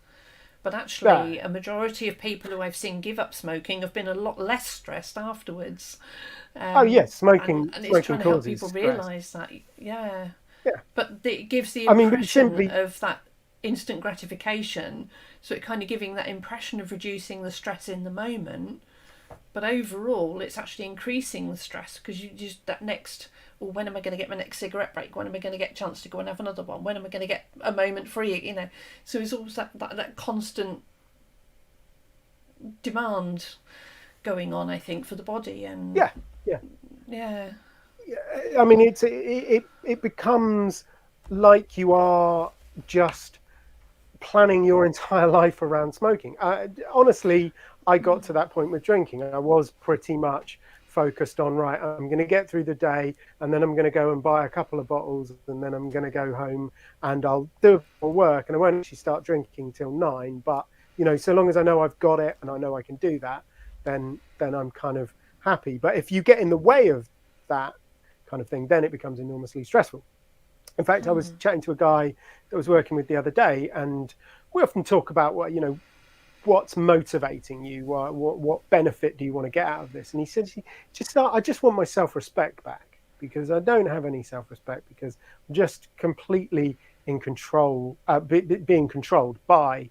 [SPEAKER 1] But actually, a majority of people who I've seen give up smoking have been a lot less stressed afterwards.
[SPEAKER 2] Smoking.
[SPEAKER 1] And it's trying to help people realise that. Yeah. But it gives the impression of that instant gratification, so it kind of giving that impression of reducing the stress in the moment, but overall it's actually increasing the stress, because you just that next, when am I going to get my next cigarette break, when am I going to get a chance to go and have another one, when am I going to get a moment free, so it's always that constant demand going on, I think, for the body. And
[SPEAKER 2] I mean, it becomes like you are just planning your entire life around smoking. Honestly, I got to that point with drinking. I was pretty much focused on, right, I'm going to get through the day, and then I'm going to go and buy a couple of bottles, and then I'm going to go home and I'll do it for work, and I won't actually start drinking till 9. But so long as I know I've got it and I know I can do that, then I'm kind of happy. But if you get in the way of that kind of thing, then it becomes enormously stressful. In fact, I was chatting to a guy that I was working with the other day, and we often talk about what's motivating you? What benefit do you want to get out of this? And he said, I just want my self-respect back, because I don't have any self-respect, because I'm just completely in control, being controlled by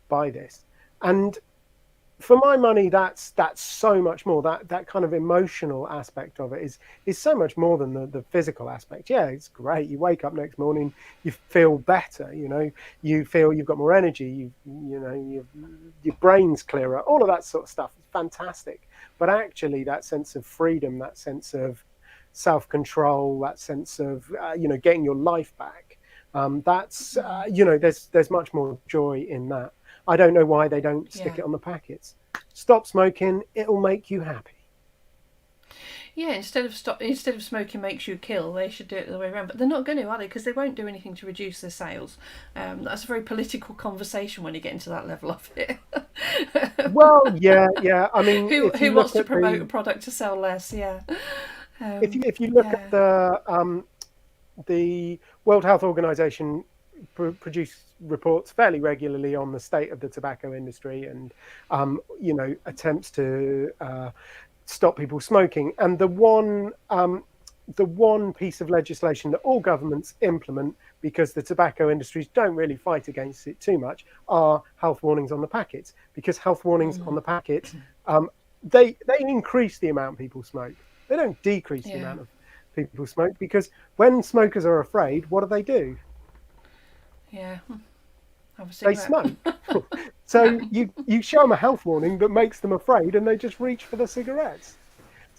[SPEAKER 2] this. And for my money, that's so much more. That kind of emotional aspect of it is so much more than the physical aspect. Yeah, it's great. You wake up next morning, you feel better. You feel you've got more energy. Your brain's clearer. All of that sort of stuff is fantastic. But actually, that sense of freedom, that sense of self-control, that sense of getting your life back. There's much more joy in that. I don't know why they don't stick it on the packets. Stop smoking, it'll make you happy.
[SPEAKER 1] Yeah, instead of smoking makes you kill, they should do it the other way around. But they're not going to, are they? Because they won't do anything to reduce their sales. That's a very political conversation when you get into that level of it.
[SPEAKER 2] Well, yeah. I mean,
[SPEAKER 1] who wants to promote a product to sell less? Yeah.
[SPEAKER 2] If you look at the World Health Organization produce reports fairly regularly on the state of the tobacco industry and attempts to stop people smoking. And the one piece of legislation that all governments implement, because the tobacco industries don't really fight against it too much, are health warnings on the packets. Because health warnings on the packets, they increase the amount people smoke. They don't decrease the amount of people smoke, because when smokers are afraid, what do?
[SPEAKER 1] Yeah,
[SPEAKER 2] they smoke. So you show them a health warning that makes them afraid, and they just reach for the cigarettes.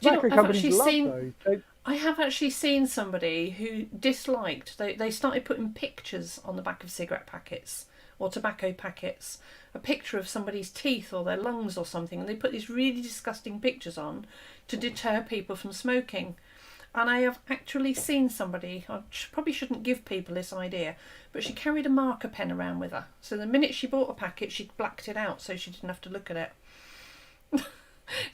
[SPEAKER 2] Tobacco companies love those.
[SPEAKER 1] I have actually seen somebody who disliked. They started putting pictures on the back of cigarette packets or tobacco packets, a picture of somebody's teeth or their lungs or something, and they put these really disgusting pictures on to deter people from smoking. And I have actually seen somebody, I probably shouldn't give people this idea, but she carried a marker pen around with her. So the minute she bought a packet, she blacked it out so she didn't have to look at it.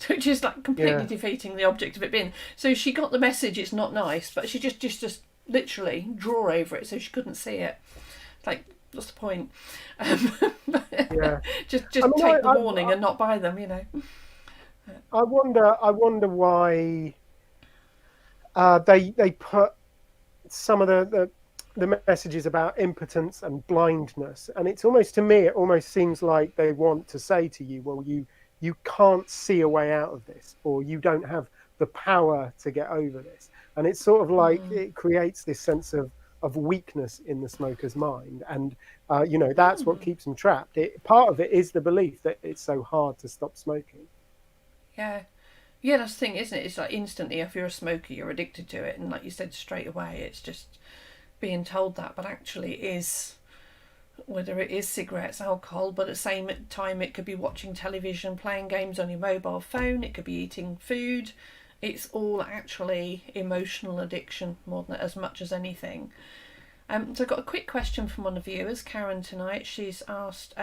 [SPEAKER 1] Which is like completely defeating the object of it being. So she got the message, it's not nice, but she just literally draw over it so she couldn't see it. Like, what's the point? Just take the warning and not buy them,
[SPEAKER 2] I wonder why they put some of the messages about impotence and blindness, and it's almost, to me, it almost seems like they want to say to you, well, you can't see a way out of this, or you don't have the power to get over this. And it's sort of like it creates this sense of weakness in the smoker's mind, and that's what keeps them trapped. Part of it is the belief that it's so hard to stop smoking.
[SPEAKER 1] Yeah, that's the thing, isn't it? It's like instantly, if you're a smoker, you're addicted to it. And like you said, straight away, it's just being told that. But actually it is, whether it is cigarettes, alcohol, but at the same time, it could be watching television, playing games on your mobile phone. It could be eating food. It's all actually emotional addiction more than as much as anything. So I've got a quick question from one of the viewers, Karen, tonight. She's asked,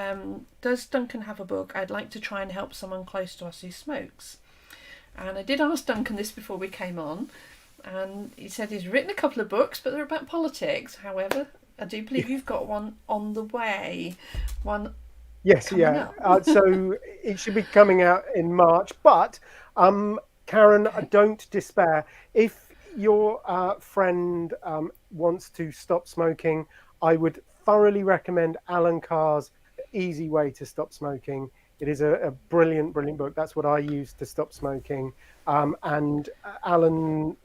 [SPEAKER 1] does Duncan have a book? I'd like to try and help someone close to us who smokes. And I did ask Duncan this before we came on, and he said he's written a couple of books, but they're about politics. However, I do believe you've got one on the way. So it should be coming out in March. But Karen, don't despair. If your friend wants to stop smoking, I would thoroughly recommend Alan Carr's Easy Way to Stop Smoking. It is a brilliant book. That's what I used to stop smoking. And Alan,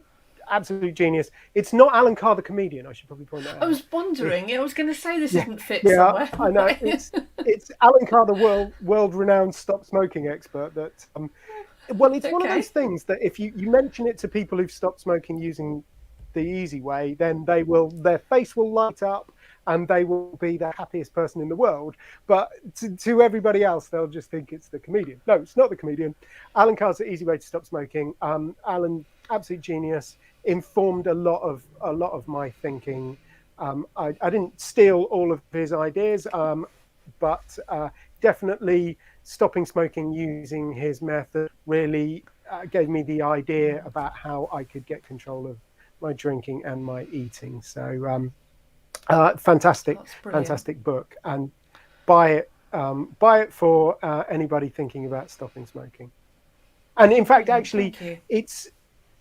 [SPEAKER 1] absolute genius. It's not Alan Carr the comedian. I should probably point that out. I was wondering. I was going to say this isn't fit somewhere.
[SPEAKER 2] I know. It's Alan Carr, the world-renowned stop smoking expert. That it's one of those things that if you mention it to people who've stopped smoking using the easy way, then their face will light up, and they will be the happiest person in the world. But to everybody else, they'll just think it's the comedian. No, it's not the comedian. Alan Carr's The Easy Way to Stop Smoking. Alan, absolute genius, informed a lot of my thinking. I didn't steal all of his ideas, but definitely stopping smoking using his method really gave me the idea about how I could get control of my drinking and my eating. So fantastic book, and buy it buy it for anybody thinking about stopping smoking. And in fact, actually, it's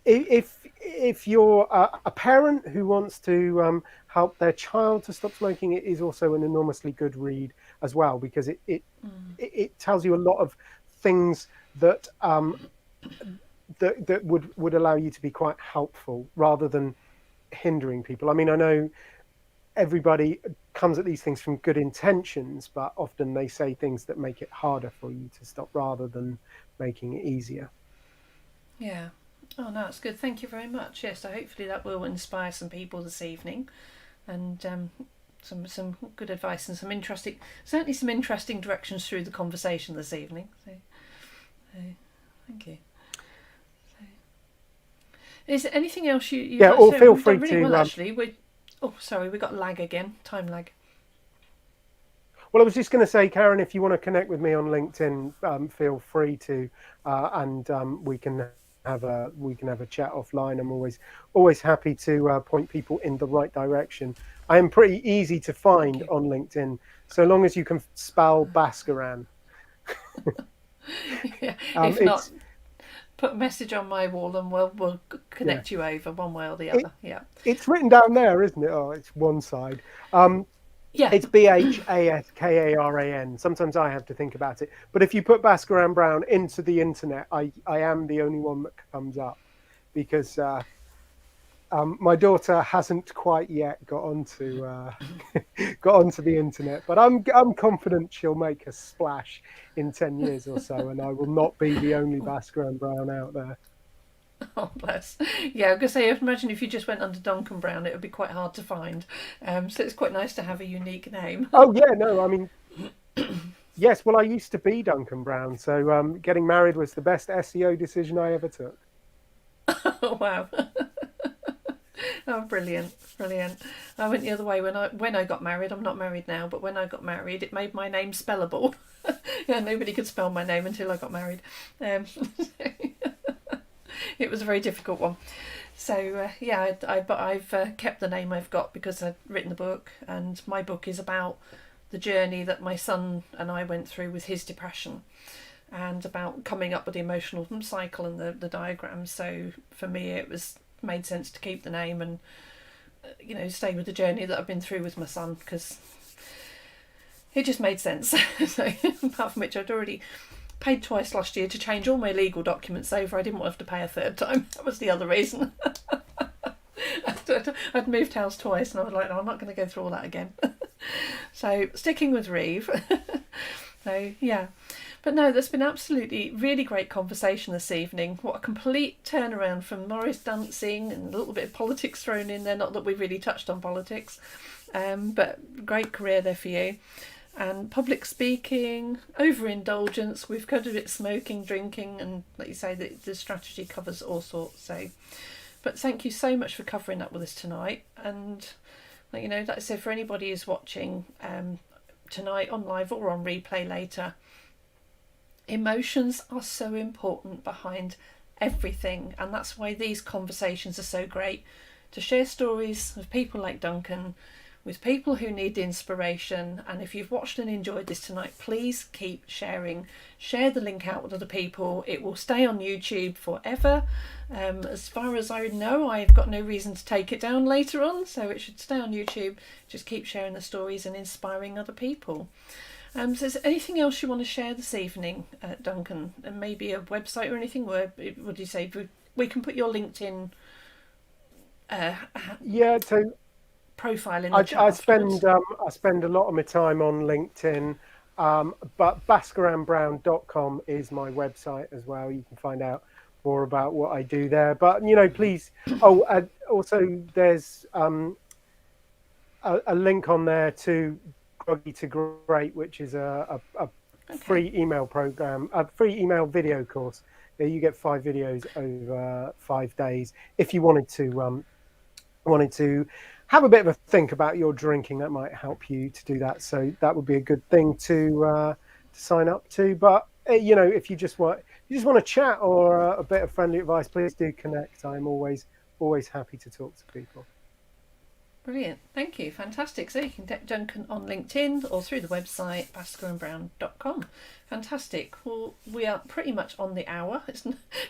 [SPEAKER 2] if you're a parent who wants to help their child to stop smoking, it is also an enormously good read as well, because it tells you a lot of things that that would allow you to be quite helpful rather than hindering people. I mean, I know everybody comes at these things from good intentions, but often they say things that make it harder for you to stop rather than making it easier.
[SPEAKER 1] Yeah. Oh, no, that's good. Thank you very much. Yes, so hopefully that will inspire some people this evening, and some good advice and some interesting directions through the conversation this evening. So thank you. So, is there anything else you?
[SPEAKER 2] Yeah, or feel free to.
[SPEAKER 1] Well, actually, we got lag again. Time lag.
[SPEAKER 2] Well, I was just going to say, Karen, if you want to connect with me on LinkedIn, feel free to, and we can have a chat offline. I'm always happy to point people in the right direction. I am pretty easy to find on LinkedIn, so long as you can spell Bhaskaran.
[SPEAKER 1] Yeah, if not, put a message on my wall and we'll connect you over one way or the other.
[SPEAKER 2] It's written down there, isn't it? Oh, it's one side.
[SPEAKER 1] Yeah.
[SPEAKER 2] It's Bhaskaran. Sometimes I have to think about it. But if you put Bhaskaran Brown into the internet, I am the only one that comes up, because my daughter hasn't quite yet got onto the internet. But I'm confident she'll make a splash in 10 years or so, and I will not be the only Bhaskaran Brown out there.
[SPEAKER 1] Oh, bless. Yeah, I was going to say, imagine if you just went under Duncan Brown, it would be quite hard to find. So it's quite nice to have a unique name.
[SPEAKER 2] Oh, yeah, no, I mean, yes, well, I used to be Duncan Brown, so getting married was the best SEO decision I ever took.
[SPEAKER 1] Oh, wow. Oh, brilliant. I went the other way when I got married. I'm not married now, but when I got married, it made my name spellable. Yeah, nobody could spell my name until I got married. It was a very difficult one. So I've kept the name I've got because I've written the book, and my book is about the journey that my son and I went through with his depression, and about coming up with the emotional cycle and the diagrams. So for me, it made sense to keep the name and stay with the journey that I've been through with my son, because it just made sense. So apart from which, I'd already paid twice last year to change all my legal documents over. I didn't want to have to pay a third time. That was the other reason. I'd moved house twice, and I was like, no, I'm not going to go through all that again. So sticking with Reeve. So yeah, but no, there's been absolutely really great conversation this evening. What a complete turnaround from Morris dancing and a little bit of politics thrown in there. Not that we've really touched on politics, but great career there for you. And public speaking, overindulgence, we've covered it, smoking, drinking, and like you say, the strategy covers all sorts. So, but thank you so much for covering that with us tonight. And like I said, for anybody who's watching tonight on live or on replay later, emotions are so important behind everything, and that's why these conversations are so great, to share stories of people like Duncan with people who need the inspiration. And if you've watched and enjoyed this tonight, please keep sharing. Share the link out with other people. It will stay on YouTube forever. As far as I know, I've got no reason to take it down later on, so it should stay on YouTube. Just keep sharing the stories and inspiring other people. So is there anything else you want to share this evening, Duncan? And maybe a website or anything? Where would you say we can put your LinkedIn profile in the chat?
[SPEAKER 2] I spend a lot of my time on LinkedIn, but bhaskaranbrown.com is my website as well. You can find out more about what I do there. But please. Also there's a link on there to groggytogreat, which is a free email program, a free email video course. You get 5 videos over 5 days. If you wanted to have a bit of a think about your drinking, that might help you to do that. So that would be a good thing to sign up to. But if you just want to chat or a bit of friendly advice, please do connect. I'm always happy to talk to people.
[SPEAKER 1] Brilliant, thank you, fantastic. So you can get Duncan on LinkedIn or through the website bhaskaranbrown.com. Fantastic. Well, we are pretty much on the hour. It's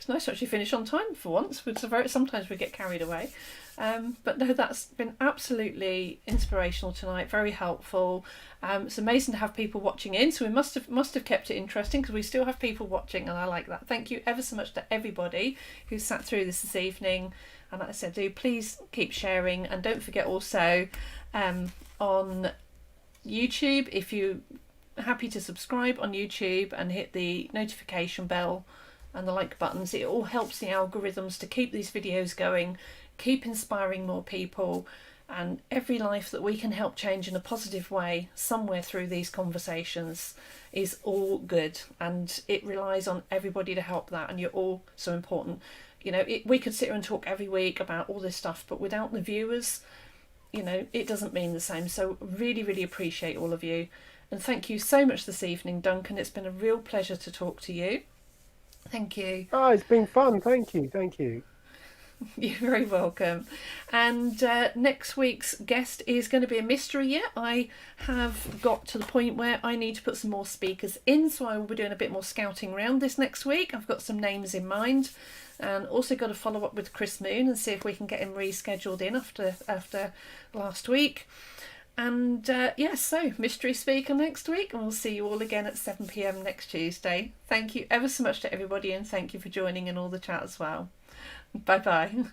[SPEAKER 1] nice to actually finish on time for once. Sometimes we get carried away. But no, that's been absolutely inspirational tonight, very helpful. It's amazing to have people watching in, so we must have kept it interesting, because we still have people watching, and I like that. Thank you ever so much to everybody who sat through this evening. And like I said, do please keep sharing, and don't forget also on YouTube, if you're happy to subscribe on YouTube and hit the notification bell and the like buttons, it all helps the algorithms to keep these videos going, keep inspiring more people, and every life that we can help change in a positive way somewhere through these conversations is all good, and it relies on everybody to help that, and you're all so important. You know, we could sit here and talk every week about all this stuff, but without the viewers, you know, it doesn't mean the same. So really, really appreciate all of you. And thank you so much this evening, Duncan. It's been a real pleasure to talk to you. Thank you.
[SPEAKER 2] Oh, it's been fun. Thank you. Thank you.
[SPEAKER 1] You're very welcome. And next week's guest is going to be a mystery yet. I have got to the point where I need to put some more speakers in, so I will be doing a bit more scouting around this next week. I've got some names in mind, and also got to follow up with Chris Moon and see if we can get him rescheduled in after last week. And yes, so mystery speaker next week, and we'll see you all again at 7 p.m. next Tuesday. Thank you ever so much to everybody, and thank you for joining in all the chat as well. Bye bye.